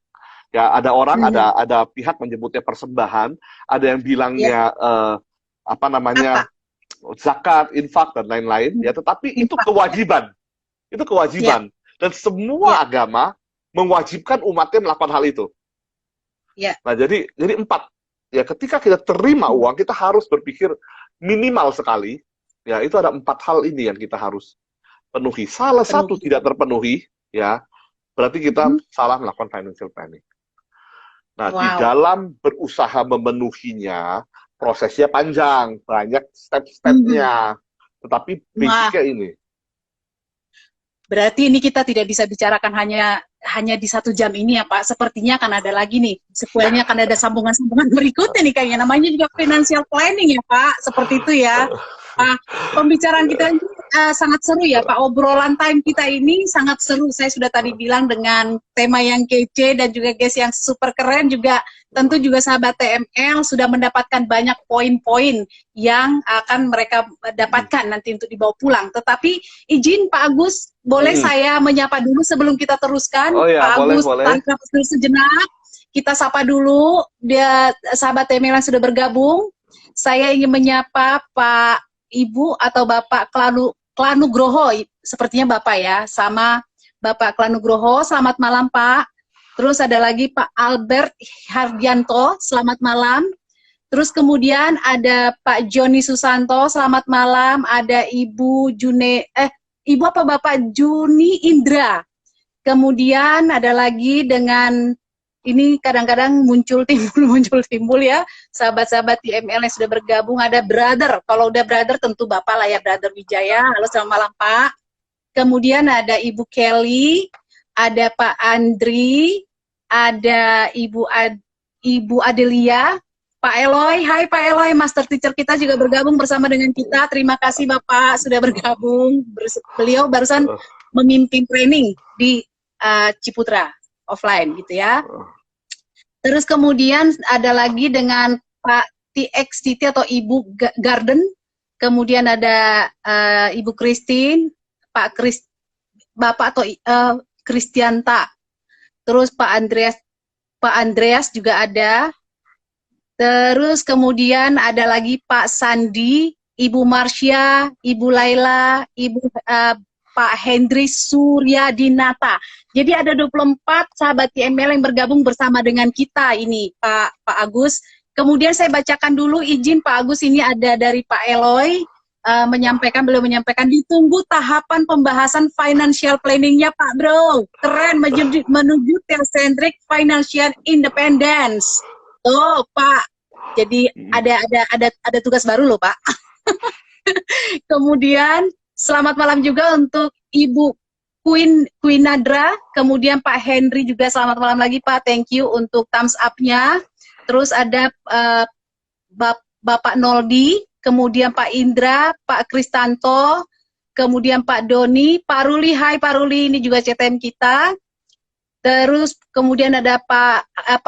Ya, ada orang, ada pihak menyebutnya persembahan, ada yang bilangnya apa namanya, zakat, infak dan lain-lain. Ya, tetapi itu kewajiban, dan semua agama mewajibkan umatnya melakukan hal itu. Nah, jadi 4. Ya, ketika kita terima uang, kita harus berpikir minimal sekali. Ya, itu ada 4 hal ini yang kita harus penuhi. Salah satu tidak terpenuhi, ya, berarti kita salah melakukan financial planning. Nah, di dalam berusaha memenuhinya, prosesnya panjang, banyak step-stepnya. Tetapi basicnya ini. Berarti ini kita tidak bisa bicarakan hanya di 1 jam ini ya Pak. Sepertinya akan ada lagi nih. Sequelnya akan ada sambungan-sambungan berikutnya nih kayaknya. Namanya juga financial planning ya Pak. Seperti itu ya. Pembicaraan kita ini sangat seru ya Pak. Obrolan time kita ini sangat seru. Saya sudah tadi bilang dengan tema yang kece dan juga guys yang super keren juga. Tentu juga sahabat TML sudah mendapatkan banyak poin-poin yang akan mereka dapatkan nanti untuk dibawa pulang. Tetapi izin Pak Agus, boleh saya menyapa dulu sebelum kita teruskan? Oh ya, Pak Agus, boleh. tanpa sejenak, kita sapa dulu dia sahabat TML yang sudah bergabung. Saya ingin menyapa Pak Ibu atau Bapak Klanugroho, sepertinya Bapak ya, sama Bapak Klanugroho. Selamat malam Pak. Terus ada lagi Pak Albert Hardianto, selamat malam. Terus kemudian ada Pak Joni Susanto, selamat malam. Ada Ibu Ibu apa Bapak Juni Indra. Kemudian ada lagi dengan, ini kadang-kadang muncul timbul ya, sahabat-sahabat TML yang sudah bergabung. Ada brother, kalau udah brother tentu Bapak lah ya, brother Wijaya. Halo selamat malam Pak. Kemudian ada Ibu Kelly, ada Pak Andri, ada Ibu Adelia, Pak Eloy. Hai Pak Eloy, master teacher kita juga bergabung bersama dengan kita. Terima kasih Bapak sudah bergabung. Beliau barusan memimpin training di Ciputra offline gitu ya. Terus kemudian ada lagi dengan Pak TXTT atau Ibu Garden. Kemudian ada Ibu Christine, Bapak atau Kristianta. Terus Pak Andreas juga ada. Terus kemudian ada lagi Pak Sandi, Ibu Marsha, Ibu Laila, Pak Hendri Suryadinata. Jadi ada 24 sahabat TML yang bergabung bersama dengan kita ini, Pak Agus. Kemudian saya bacakan dulu, izin Pak Agus, ini ada dari Pak Eloy. Beliau menyampaikan ditunggu tahapan pembahasan financial planningnya Pak Bro, keren, menuju theocentric financial independence. Tuh Pak, jadi ada tugas baru loh Pak. Kemudian selamat malam juga untuk Ibu Queen Nadra, kemudian Pak Henry juga selamat malam lagi Pak, thank you untuk thumbs up-nya. Terus ada Bapak Noldi, kemudian Pak Indra, Pak Kristanto, kemudian Pak Doni, Pak Ruli, hai Pak Ruli, ini juga CTM kita. Terus kemudian ada Pak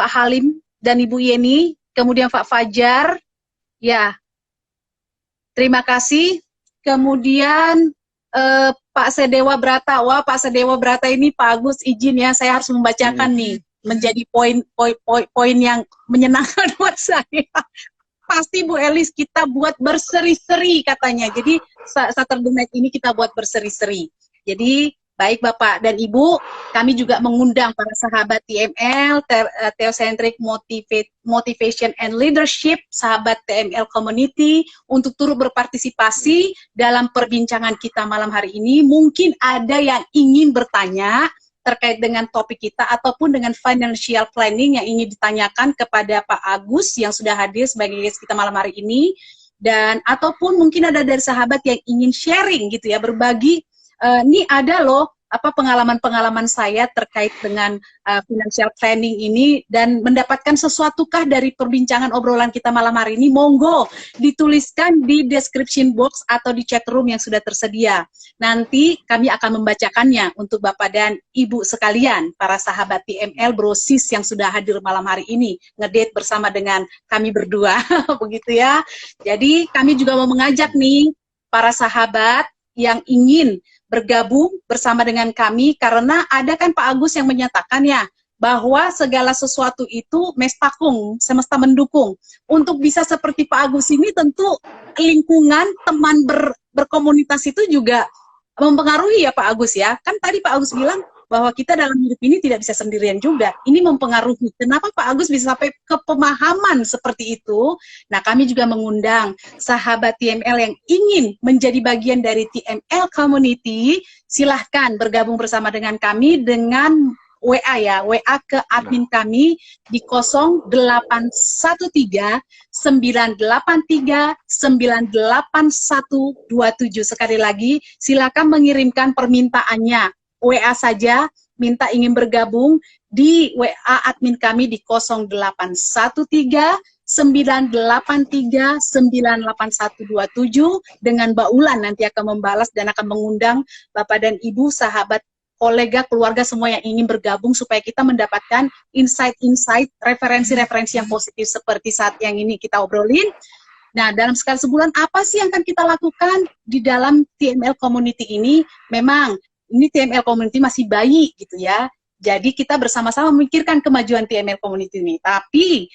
Halim dan Ibu Yeni, kemudian Pak Fajar, ya, terima kasih. Kemudian Pak Sedewa Brata, wah Pak Sedewa Brata ini Pak Agus izin ya, saya harus membacakan nih, menjadi poin yang menyenangkan buat saya. Pasti Bu Elis kita buat berseri-seri katanya. Jadi Saturday Night ini kita buat berseri-seri. Jadi baik Bapak dan Ibu, kami juga mengundang para sahabat TML, Theocentric Motivation and Leadership, sahabat TML Community, untuk turut berpartisipasi dalam perbincangan kita malam hari ini. Mungkin ada yang ingin bertanya terkait dengan topik kita ataupun dengan financial planning yang ingin ditanyakan kepada Pak Agus yang sudah hadir sebagai guest kita malam hari ini, dan ataupun mungkin ada dari sahabat yang ingin sharing gitu ya, berbagi, ini ada loh pengalaman-pengalaman saya terkait dengan financial planning ini dan mendapatkan sesuatukah dari perbincangan obrolan kita malam hari ini, monggo dituliskan di description box atau di chat room yang sudah tersedia. Nanti kami akan membacakannya untuk Bapak dan Ibu sekalian, para sahabat TML Brosis yang sudah hadir malam hari ini, ngedate bersama dengan kami berdua, begitu ya. Jadi kami juga mau mengajak nih para sahabat yang ingin bergabung bersama dengan kami, karena ada kan Pak Agus yang menyatakan ya, bahwa segala sesuatu itu mestakung, semesta mendukung. Untuk bisa seperti Pak Agus ini tentu lingkungan, teman berkomunitas itu juga mempengaruhi ya Pak Agus ya. Kan tadi Pak Agus bilang bahwa kita dalam hidup ini tidak bisa sendirian juga. Ini mempengaruhi. Kenapa Pak Agus bisa sampai ke pemahaman seperti itu? Nah, kami juga mengundang sahabat TML yang ingin menjadi bagian dari TML Community. Silahkan bergabung bersama dengan kami dengan WA ya, WA ke admin kami di 0813 983 98127. Sekali lagi, silakan mengirimkan permintaannya. WA saja, minta ingin bergabung di WA admin kami di 0813 983 98127 dengan Mbak Ulan nanti akan membalas dan akan mengundang Bapak dan Ibu, sahabat, kolega, keluarga semua yang ingin bergabung supaya kita mendapatkan insight-insight, referensi-referensi yang positif seperti saat yang ini kita obrolin. Nah, dalam sekali sebulan apa sih yang akan kita lakukan di dalam TML Community ini? Memang ini TML Community masih bayi gitu ya. Jadi kita bersama-sama memikirkan kemajuan TML Community ini. Tapi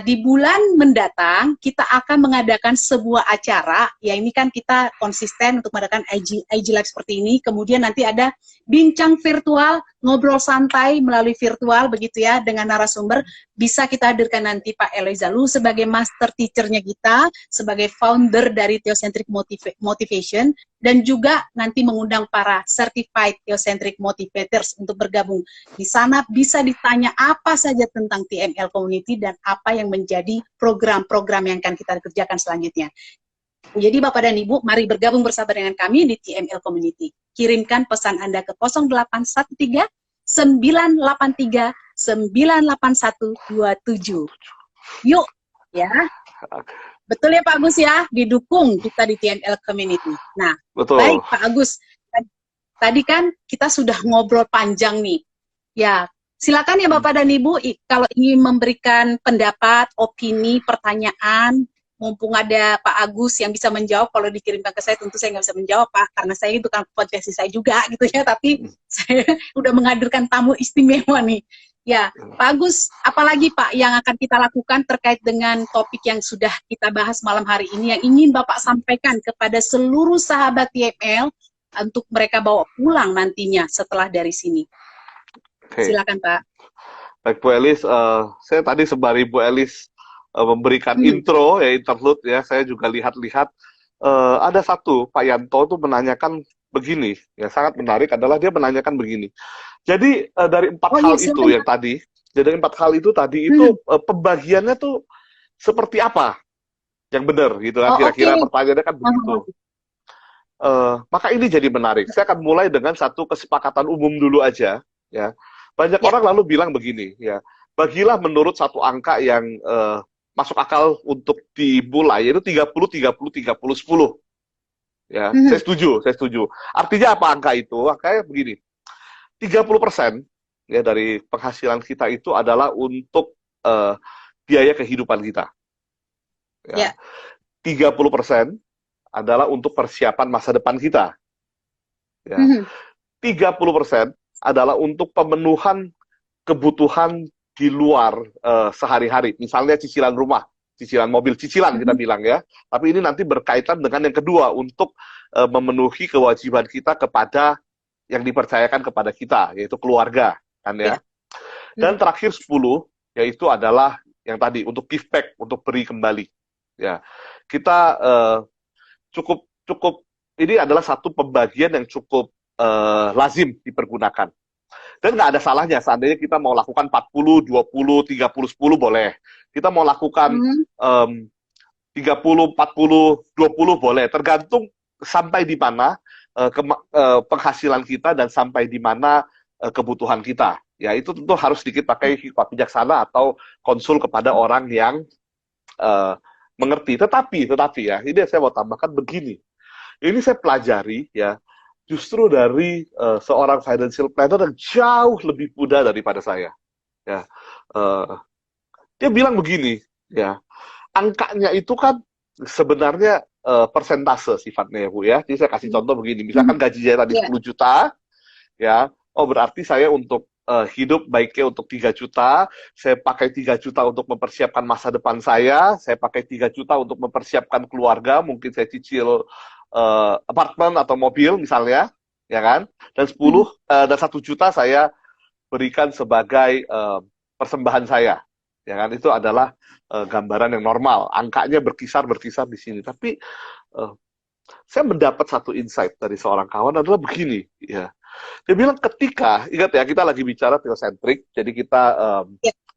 di bulan mendatang kita akan mengadakan sebuah acara. Ya ini kan kita konsisten untuk mengadakan IG Live seperti ini. Kemudian nanti ada bincang virtual, ngobrol santai melalui virtual begitu ya dengan narasumber. Bisa kita hadirkan nanti Pak Elizalu sebagai master teacher-nya kita, sebagai founder dari Theocentric Motivation, dan juga nanti mengundang para certified Theocentric Motivators untuk bergabung. Di sana bisa ditanya apa saja tentang TML Community dan apa yang menjadi program-program yang akan kita kerjakan selanjutnya. Jadi Bapak dan Ibu, mari bergabung bersama dengan kami di TML Community. Kirimkan pesan Anda ke 0813 983 98127. Yuk, ya. Betul ya Pak Agus ya, didukung kita di TML Community. Nah, betul. Baik Pak Agus, tadi kan kita sudah ngobrol panjang nih. Ya, silakan ya Bapak dan Ibu, kalau ingin memberikan pendapat, opini, pertanyaan, mumpung ada Pak Agus yang bisa menjawab. Kalau dikirimkan ke saya tentu saya nggak bisa menjawab Pak, karena saya itu kan potensi saya juga gitu ya, tapi saya udah menghadirkan tamu istimewa nih. Ya, Pak Agus, apalagi Pak yang akan kita lakukan terkait dengan topik yang sudah kita bahas malam hari ini, yang ingin Bapak sampaikan kepada seluruh sahabat TML untuk mereka bawa pulang nantinya setelah dari sini. Silakan Pak. Baik Bu Elis, saya tadi sembari Bu Elis memberikan intro ya, interlude ya, saya juga lihat-lihat ada satu Pak Yanto itu menanyakan begini, yang sangat menarik adalah dia menanyakan begini. Jadi dari empat hal itu yang tadi, jadi empat hal itu tadi itu pembagiannya tuh seperti apa? yang benar gitu kan, Oh, kira-kira oke. pertanyaannya kan begitu. Maka ini jadi menarik. Saya akan mulai dengan satu kesepakatan umum dulu aja, ya. Banyak Ya. orang lalu bilang begini, ya, bagilah menurut satu angka yang masuk akal untuk dimulai, yaitu 30, 30, 30, 10. Ya, saya setuju, saya setuju. Artinya apa angka itu? Angkanya begini, 30% ya dari penghasilan kita itu adalah untuk biaya kehidupan kita. Ya. Ya. 30% adalah untuk persiapan masa depan kita. Ya. 30% adalah untuk pemenuhan kebutuhan di luar sehari-hari. Misalnya cicilan rumah, cicilan mobil, cicilan kita bilang ya. Tapi ini nanti berkaitan dengan yang kedua, untuk memenuhi kewajiban kita kepada yang dipercayakan kepada kita, yaitu keluarga, kan ya. Dan terakhir 10, yaitu adalah yang tadi, untuk give back, untuk beri kembali. Ya, kita cukup ini adalah satu pembagian yang cukup lazim dipergunakan. Dan nggak ada salahnya seandainya kita mau lakukan 40, 20, 30, 10 boleh. Kita mau lakukan 30, 40, 20 boleh. Tergantung sampai di mana penghasilan kita dan sampai di mana kebutuhan kita. Ya, itu tentu harus sedikit pakai hikmat bijaksana atau konsul kepada orang yang mengerti. Tetapi ya, ini saya mau tambahkan begini. Ini saya pelajari ya, justru dari seorang financial planner yang jauh lebih muda daripada saya. Ya, dia bilang begini, ya, angkanya itu kan sebenarnya persentase sifatnya ya Bu ya. Jadi saya kasih contoh begini, misalkan gaji saya tadi 10 juta, ya, oh berarti saya untuk hidup baiknya untuk 3 juta, saya pakai 3 juta untuk mempersiapkan masa depan saya pakai 3 juta untuk mempersiapkan keluarga, mungkin saya cicil apartemen atau mobil misalnya, ya kan? Dan 1 juta saya berikan sebagai persembahan saya, ya kan? Itu adalah gambaran yang normal. Angkanya berkisar di sini. Tapi saya mendapat satu insight dari seorang kawan adalah begini, ya. Dia bilang ketika, ingat ya, kita lagi bicara teosentrik, jadi kita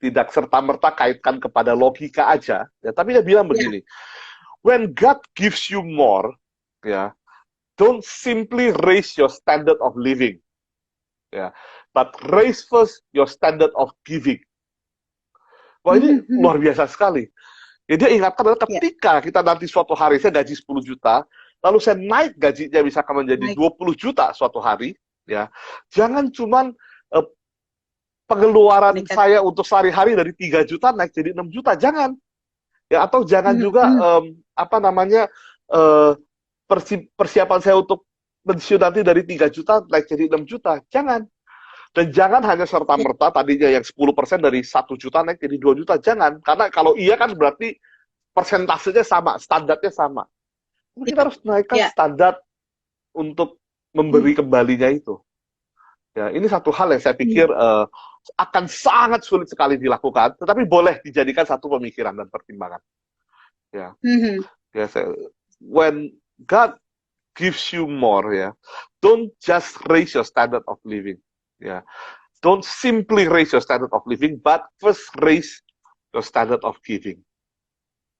tidak serta-merta kaitkan kepada logika aja, ya, tapi dia bilang begini, when God gives you more, ya, don't simply raise your standard of living, ya, but raise first your standard of giving. Wah, ini luar biasa sekali. Ya, dia ingatkan adalah ketika kita nanti suatu hari, saya gaji 10 juta, lalu saya naik gajinya misalkan menjadi 20 juta suatu hari, ya, jangan cuman pengeluaran saya untuk sehari-hari dari 3 juta naik jadi 6 juta, jangan. Ya, atau jangan juga persiapan saya untuk pensiun nanti dari 3 juta naik jadi 6 juta, jangan. Dan jangan hanya serta-merta tadinya yang 10% dari 1 juta naik jadi 2 juta, jangan. Karena kalau iya kan berarti persentasenya sama, standarnya sama. Kita harus naikkan standar untuk memberi kembalinya itu. Ya, ini satu hal yang saya pikir akan sangat sulit sekali dilakukan, tetapi boleh dijadikan satu pemikiran dan pertimbangan. Ya, ya, when God gives you more, ya, don't just raise your standard of living. Ya, don't simply raise your standard of living, but first raise your standard of giving.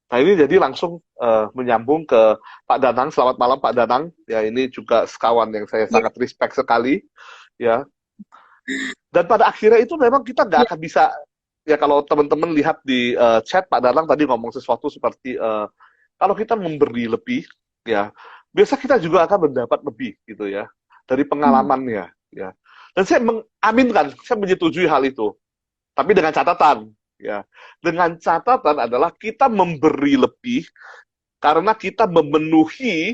Nah, ini jadi langsung menyambung ke Pak Danang. Selamat malam Pak Danang. Ya, ini juga sekawan yang saya sangat respect sekali. Ya. Dan pada akhirnya itu memang kita nggak akan bisa, ya kalau teman-teman lihat di chat Pak Danang tadi ngomong sesuatu seperti kalau kita memberi lebih, ya biasa kita juga akan mendapat lebih gitu ya dari pengalamannya. Ya. Dan saya mengaminkan, saya menyetujui hal itu. Tapi dengan catatan. Ya, dengan catatan adalah kita memberi lebih karena kita memenuhi,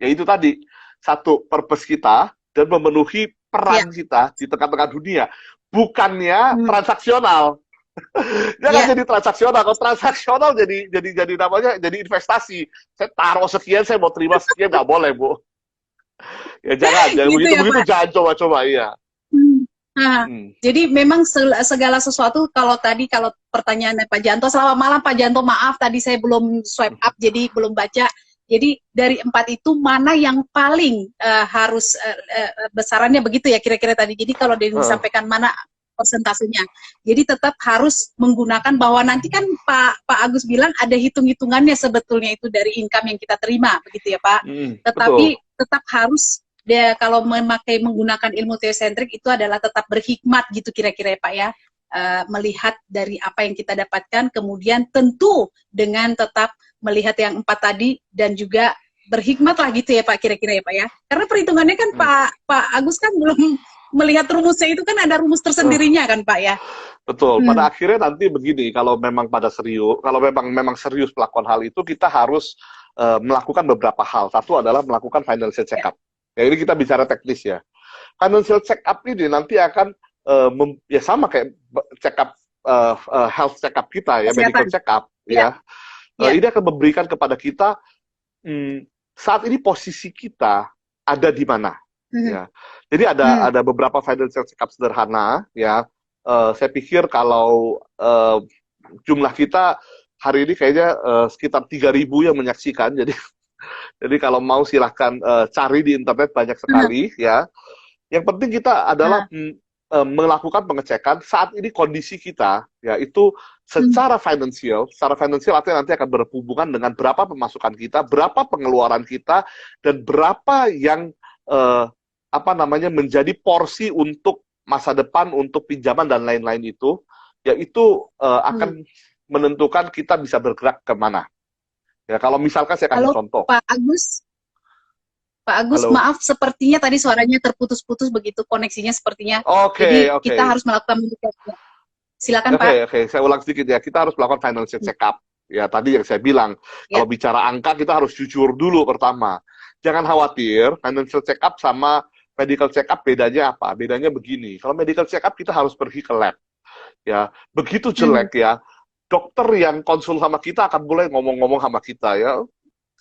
yaitu tadi, satu, purpose kita, dan memenuhi peran kita di tengah-tengah dunia. Bukannya transaksional. Jangan jadi transaksional. Kalau transaksional jadi namanya jadi investasi. Saya taruh sekian, saya mau terima sekian, nggak boleh, Bu. Ya jangan gitu begitu-begitu, ya, jangan coba-coba, iya. Jadi memang segala sesuatu, kalau tadi kalau pertanyaannya Pak Janto, selamat malam Pak Janto, maaf tadi saya belum swipe up jadi belum baca. Jadi dari 4 itu mana yang paling harus besarannya begitu ya kira-kira tadi. Jadi kalau disampaikan mana persentasenya. Jadi tetap harus menggunakan bahwa nanti kan Pak Agus bilang ada hitung-hitungannya sebetulnya itu dari income yang kita terima, begitu ya Pak. Tetapi Betul. tetap harus dia kalau menggunakan ilmu teosentrik itu adalah tetap berhikmat gitu kira-kira ya Pak ya. Melihat dari apa yang kita dapatkan, kemudian tentu dengan tetap melihat yang 4 tadi dan juga berhikmat lah gitu ya Pak kira-kira ya Pak ya. Karena perhitungannya kan Pak Agus kan belum melihat rumusnya itu kan ada rumus tersendirinya kan Pak ya. Betul. Pada akhirnya nanti begini, kalau memang memang serius melakukan hal itu, kita harus melakukan beberapa hal. Satu adalah melakukan financial check up. Ya ini kita bicara teknis ya. Financial check up ini nanti akan ya sama kayak check up health check up kita ya, Kesehatan. medical check up ya. Ini akan memberikan kepada kita saat ini posisi kita ada di mana. Ya. Jadi ada beberapa financial check up sederhana ya. Saya pikir kalau jumlah kita hari ini kayaknya sekitar 3.000 yang menyaksikan. Jadi kalau mau silahkan cari di internet banyak sekali ya. Yang penting kita adalah melakukan pengecekan saat ini kondisi kita ya itu secara finansial artinya nanti akan berhubungan dengan berapa pemasukan kita, berapa pengeluaran kita, dan berapa yang menjadi porsi untuk masa depan, untuk pinjaman dan lain-lain itu, yaitu akan menentukan kita bisa bergerak kemana. Ya kalau misalkan saya kasih contoh. Pak Agus, maaf, sepertinya tadi suaranya terputus-putus begitu, koneksinya sepertinya. Jadi kita harus melakukan meditasi. Silakan Pak. Oke, saya ulang sedikit ya. Kita harus melakukan financial check up. Ya, tadi yang saya bilang, kalau bicara angka kita harus jujur dulu pertama. Jangan khawatir, financial check up sama medical check up bedanya apa? Bedanya begini. Kalau medical check up kita harus pergi ke lab. Ya, begitu jelek ya, dokter yang konsul sama kita akan mulai ngomong-ngomong sama kita ya.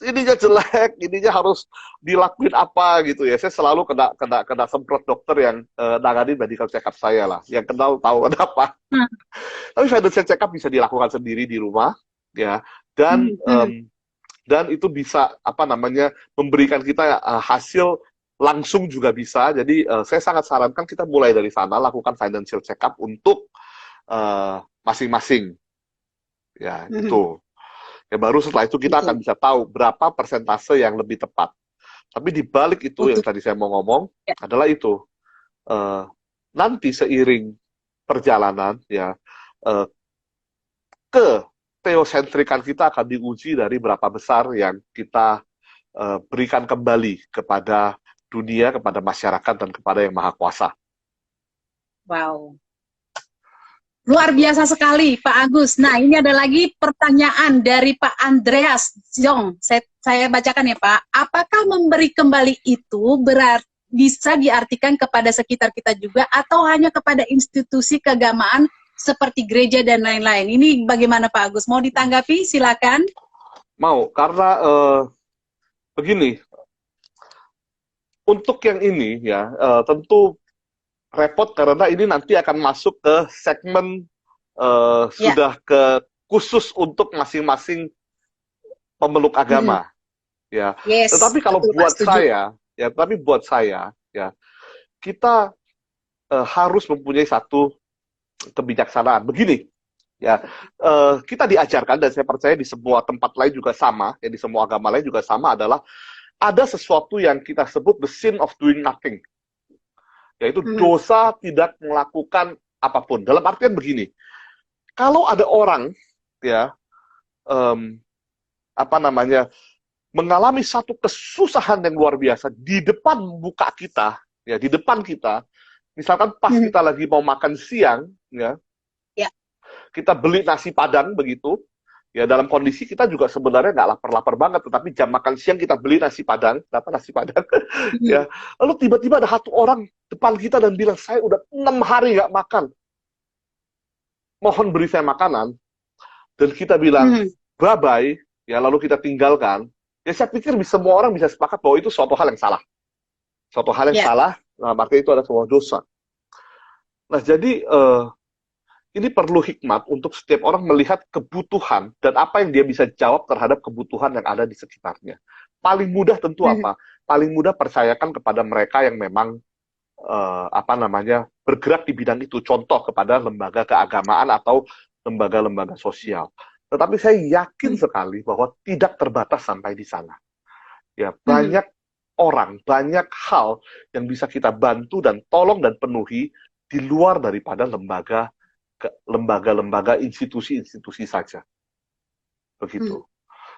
Ininya jelek, ininya harus dilakuin apa gitu ya. Saya selalu kena semprot dokter yang nanganin medical check up saya lah. Yang kenal tahu ada apa. Tapi financial check up bisa dilakukan sendiri di rumah ya. Dan itu bisa memberikan kita hasil langsung juga bisa. Jadi saya sangat sarankan kita mulai dari sana, lakukan financial check up untuk masing-masing. Ya, itu. Ya baru setelah itu kita akan bisa tahu berapa persentase yang lebih tepat. Tapi di balik itu yang tadi saya mau ngomong adalah itu nanti seiring perjalanan ya ke teosentrikan kita akan diuji dari berapa besar yang kita berikan kembali kepada dunia, kepada masyarakat dan kepada yang maha kuasa. Wow. Luar biasa sekali, Pak Agus. Nah, ini ada lagi pertanyaan dari Pak Andreas Jong. Saya bacakan ya, Pak. Apakah memberi kembali itu bisa diartikan kepada sekitar kita juga atau hanya kepada institusi keagamaan seperti gereja dan lain-lain? Ini bagaimana, Pak Agus? Mau ditanggapi? Silakan. Mau, karena begini. Untuk yang ini ya, tentu repot karena ini nanti akan masuk ke segmen sudah ke khusus untuk masing-masing pemeluk agama ya. Tetapi kalau buat saya ya kita harus mempunyai satu kebijaksanaan. Begini ya, kita diajarkan dan saya percaya di semua tempat lain juga sama, ya di semua agama lain juga sama adalah ada sesuatu yang kita sebut the sin of doing nothing. Yaitu dosa tidak melakukan apapun. Dalam artian begini, kalau ada orang ya mengalami satu kesusahan yang luar biasa di depan muka kita, ya di depan kita, misalkan pas kita lagi mau makan siang, ya, kita beli nasi padang begitu, ya dalam kondisi kita juga sebenarnya nggak lapar-lapar banget, tetapi jam makan siang kita beli nasi padang, dapat nasi padang, ya. Lalu tiba-tiba ada satu orang depan kita dan bilang, saya udah 6 hari nggak makan, mohon beri saya makanan, dan kita bilang bye-bye, ya lalu kita tinggalkan. Ya saya pikir semua orang bisa sepakat bahwa itu suatu hal yang salah, suatu hal yang salah. Nah, makanya itu ada sebuah dosa. Nah jadi ini perlu hikmat untuk setiap orang melihat kebutuhan dan apa yang dia bisa jawab terhadap kebutuhan yang ada di sekitarnya. Paling mudah tentu apa? Paling mudah percayakan kepada mereka yang memang apa namanya, bergerak di bidang itu, contoh kepada lembaga keagamaan atau lembaga-lembaga sosial. Tetapi saya yakin sekali bahwa tidak terbatas sampai di sana. Ya, banyak orang, banyak hal yang bisa kita bantu dan tolong dan penuhi di luar daripada lembaga-lembaga, institusi-institusi saja. Begitu.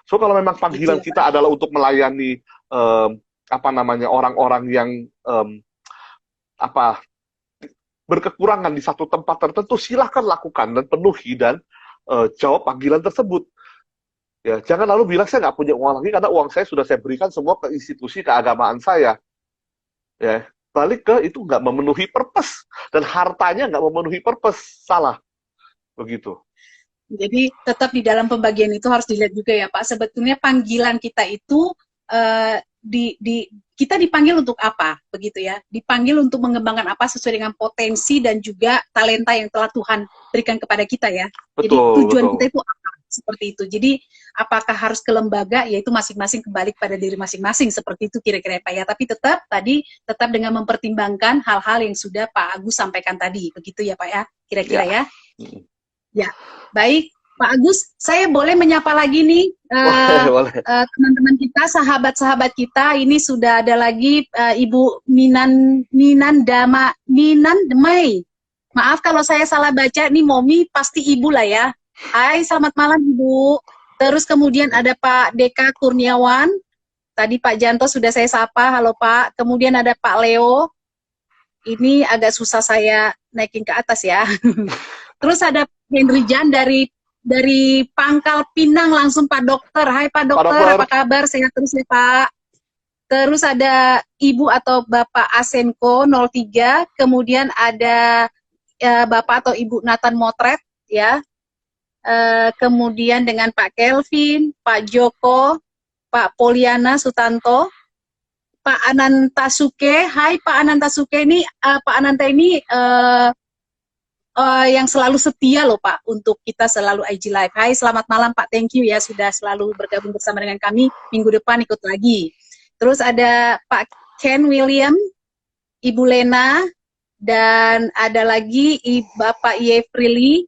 So kalau memang Gitu panggilan ya, Pak. kita adalah untuk melayani apa namanya, orang-orang yang apa berkekurangan di satu tempat tertentu, silahkan lakukan dan penuhi dan jawab panggilan tersebut. Ya, jangan lalu bilang saya nggak punya uang lagi karena uang saya sudah saya berikan semua ke institusi keagamaan saya. Ya, balik ke itu nggak memenuhi purpose dan hartanya nggak memenuhi purpose, salah begitu. Jadi tetap di dalam pembagian itu harus dilihat juga ya Pak. Sebetulnya panggilan kita itu kita dipanggil untuk apa, begitu ya? Dipanggil untuk mengembangkan apa sesuai dengan potensi dan juga talenta yang telah Tuhan berikan kepada kita ya. Jadi Betul, tujuan betul. kita itu apa? Seperti itu. Jadi apakah harus ke lembaga? Yaitu masing-masing kembali pada diri masing-masing. Seperti itu kira-kira Pak ya. Tapi tetap dengan mempertimbangkan hal-hal yang sudah Pak Agus sampaikan tadi. Begitu ya Pak ya. Kira-kira Ya. ya. Ya, baik Pak Agus, saya boleh menyapa lagi nih Boleh. teman-teman kita, sahabat-sahabat kita. Ini sudah ada lagi Ibu Minan Demai. Maaf kalau saya salah baca, ini Momi pasti Ibu lah ya. Hai, selamat malam Ibu. Terus kemudian ada Pak Deka Kurniawan. Tadi Pak Janto sudah saya sapa, halo Pak. Kemudian ada Pak Leo. Ini agak susah saya naikin ke atas ya. Terus ada Henry Jan dari Pangkal Pinang, langsung Pak Dokter. Hai Pak Dokter, apa kabar? Sehat terus ya Pak. Terus ada Ibu atau Bapak Asenko 03, kemudian ada Bapak atau Ibu Nathan Motret ya. Kemudian dengan Pak Kelvin, Pak Joko, Pak Poliana Sutanto, Pak Anantasuke. Hai Pak Anantasuke, ini Pak Ananta ini yang selalu setia loh Pak untuk kita selalu IG Live. Hai, selamat malam Pak, thank you ya sudah selalu bergabung bersama dengan kami. Minggu depan ikut lagi. Terus ada Pak Ken William, Ibu Lena, dan ada lagi Bapak Yefrili.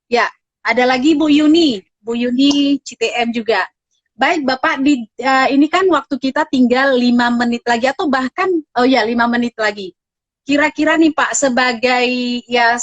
Ya, ada lagi Bu Yuni CTM juga. Baik Bapak, ini kan waktu kita tinggal 5 menit lagi atau bahkan 5 menit lagi. Kira-kira nih Pak, sebagai ya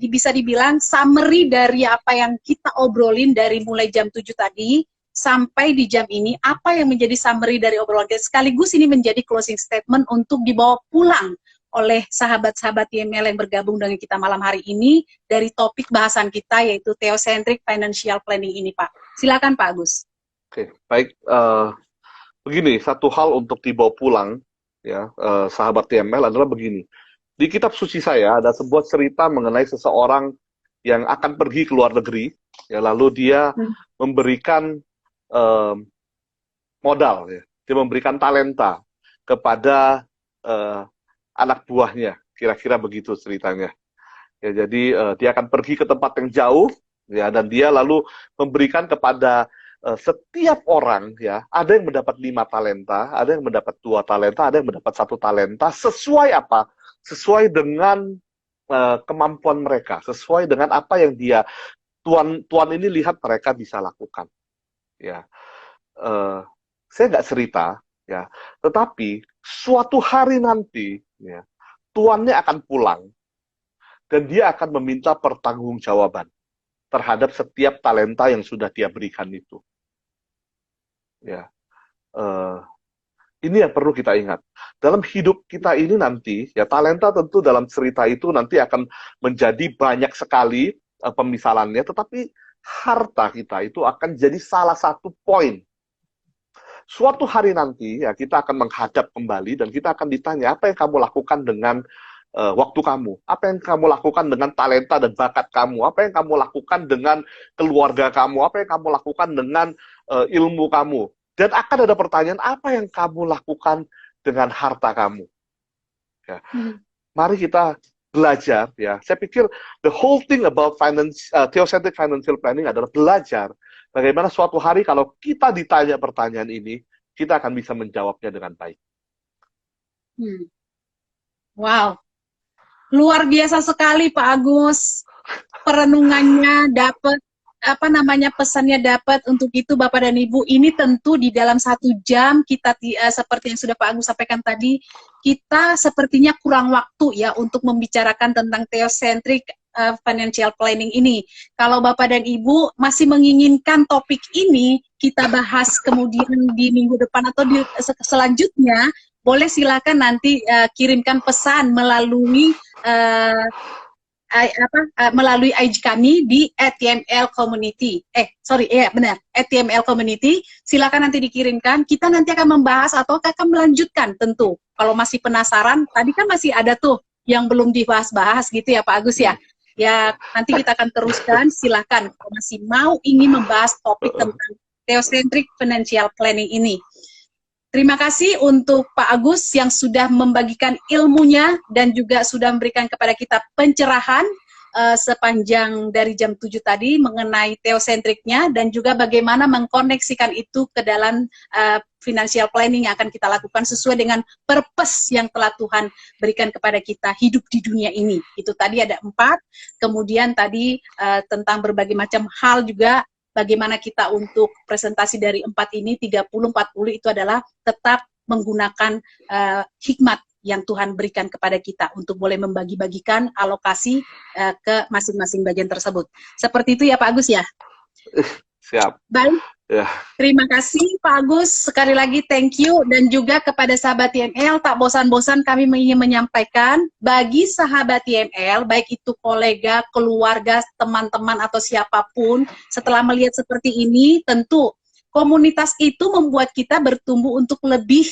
bisa dibilang summary dari apa yang kita obrolin dari mulai jam 7 tadi sampai di jam ini, apa yang menjadi summary dari obrolan kita? Sekaligus ini menjadi closing statement untuk dibawa pulang oleh sahabat-sahabat YML yang bergabung dengan kita malam hari ini dari topik bahasan kita yaitu Theocentric Financial Planning ini Pak. Silakan Pak Agus. Oke, baik. Begini, satu hal untuk dibawa pulang, ya, sahabat TML adalah begini. Di kitab suci saya ada sebuah cerita mengenai seseorang yang akan pergi ke luar negeri, ya, lalu dia memberikan modal, ya, dia memberikan talenta kepada anak buahnya, kira-kira begitu ceritanya. Ya, jadi dia akan pergi ke tempat yang jauh, ya, dan dia lalu memberikan kepada setiap orang, ya, ada yang mendapat 5 talenta, ada yang mendapat 2 talenta, ada yang mendapat 1 talenta, sesuai apa? Sesuai dengan kemampuan mereka, sesuai dengan apa yang Tuhan ini lihat mereka bisa lakukan. Ya, saya nggak cerita, ya, tetapi suatu hari nanti, ya, tuannya akan pulang dan dia akan meminta pertanggungjawaban terhadap setiap talenta yang sudah dia berikan itu. Ya, ini yang perlu kita ingat. Dalam hidup kita ini nanti, ya, talenta tentu dalam cerita itu nanti akan menjadi banyak sekali pemisalannya, tetapi harta kita itu akan jadi salah satu poin. Suatu hari nanti, ya, kita akan menghadap kembali dan kita akan ditanya, apa yang kamu lakukan dengan waktu kamu? Apa yang kamu lakukan dengan talenta dan bakat kamu? Apa yang kamu lakukan dengan keluarga kamu? Apa yang kamu lakukan dengan ilmu kamu? Dan akan ada pertanyaan, apa yang kamu lakukan dengan harta kamu? Ya. Mari kita belajar, ya. Saya pikir the whole thing about theocentric financial planning adalah belajar bagaimana suatu hari kalau kita ditanya pertanyaan ini, kita akan bisa menjawabnya dengan baik. Wow, luar biasa sekali Pak Agus. Perenungannya dapat, apa namanya, pesannya dapat. Untuk itu Bapak dan Ibu, ini tentu di dalam 1 jam kita seperti yang sudah Pak Agus sampaikan tadi, kita sepertinya kurang waktu ya untuk membicarakan tentang theocentric financial planning ini. Kalau Bapak dan Ibu masih menginginkan topik ini kita bahas kemudian di minggu depan atau di selanjutnya, boleh silakan nanti kirimkan pesan melalui melalui IG kami di @TML Community. Benar, @TML Community. Silakan nanti dikirimkan. Kita nanti akan membahas atau akan melanjutkan tentu. Kalau masih penasaran, tadi kan masih ada tuh yang belum dibahas-bahas gitu ya Pak Agus ya. Ya, nanti kita akan teruskan. Silakan kalau masih mau ingin membahas topik tentang theocentric financial planning ini. Terima kasih untuk Pak Agus yang sudah membagikan ilmunya dan juga sudah memberikan kepada kita pencerahan sepanjang dari jam 7 tadi mengenai theocentricnya dan juga bagaimana mengkoneksikan itu ke dalam financial planning yang akan kita lakukan sesuai dengan purpose yang telah Tuhan berikan kepada kita hidup di dunia ini. Itu tadi ada 4, kemudian tadi tentang berbagai macam hal juga. Bagaimana kita untuk presentasi dari 4 ini, 30-40 itu adalah tetap menggunakan hikmat yang Tuhan berikan kepada kita untuk boleh membagi-bagikan alokasi ke masing-masing bagian tersebut. Seperti itu ya Pak Agus ya? Siap. Baik. Ya. Terima kasih Pak Agus, sekali lagi thank you, dan juga kepada sahabat TML, tak bosan-bosan kami ingin menyampaikan, bagi sahabat TML, baik itu kolega, keluarga, teman-teman, atau siapapun, setelah melihat seperti ini, tentu komunitas itu membuat kita bertumbuh untuk lebih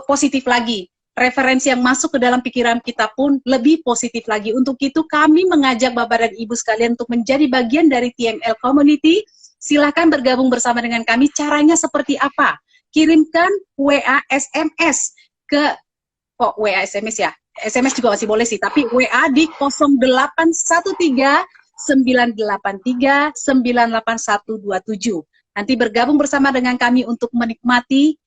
positif lagi. Referensi yang masuk ke dalam pikiran kita pun lebih positif lagi. Untuk itu kami mengajak Bapak dan Ibu sekalian untuk menjadi bagian dari TML Community. Silahkan bergabung bersama dengan kami. Caranya seperti apa? Kirimkan WA SMS ke, WA SMS ya? SMS juga masih boleh sih, tapi WA di 0813 983 98127. Nanti bergabung bersama dengan kami untuk menikmati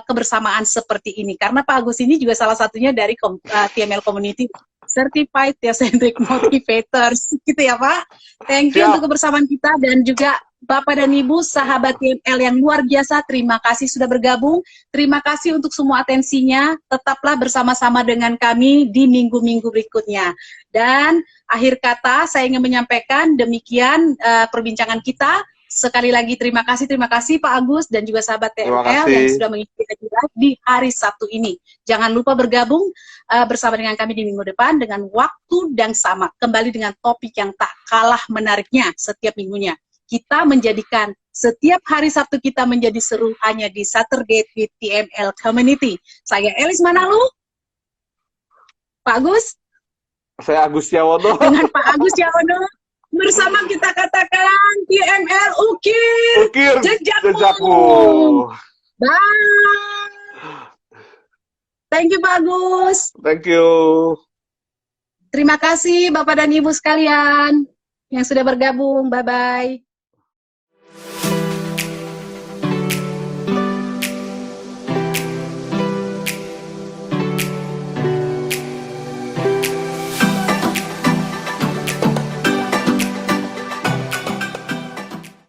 kebersamaan seperti ini. Karena Pak Agus ini juga salah satunya dari TML Community Certified Theocentric Motivators, gitu ya Pak. Thank you untuk kebersamaan kita, dan juga Bapak dan Ibu sahabat TML yang luar biasa, terima kasih sudah bergabung. Terima kasih untuk semua atensinya. Tetaplah bersama-sama dengan kami di minggu-minggu berikutnya. Dan akhir kata saya ingin menyampaikan demikian perbincangan kita. Sekali lagi terima kasih Pak Agus dan juga sahabat TML yang sudah mengikuti kita di hari Sabtu ini. Jangan lupa bergabung bersama dengan kami di minggu depan dengan waktu yang sama. Kembali dengan topik yang tak kalah menariknya setiap minggunya. Kita menjadikan setiap hari Sabtu kita menjadi seru hanya di Saturday with TML Community. Saya Elis Manalu. Pak Agus? Saya Agus Yawono. Dengan Pak Agus Yawono. Bersama kita katakan TML ukir jejakmu. Bye. Thank you Pak Agus. Thank you. Terima kasih Bapak dan Ibu sekalian yang sudah bergabung. Bye-bye.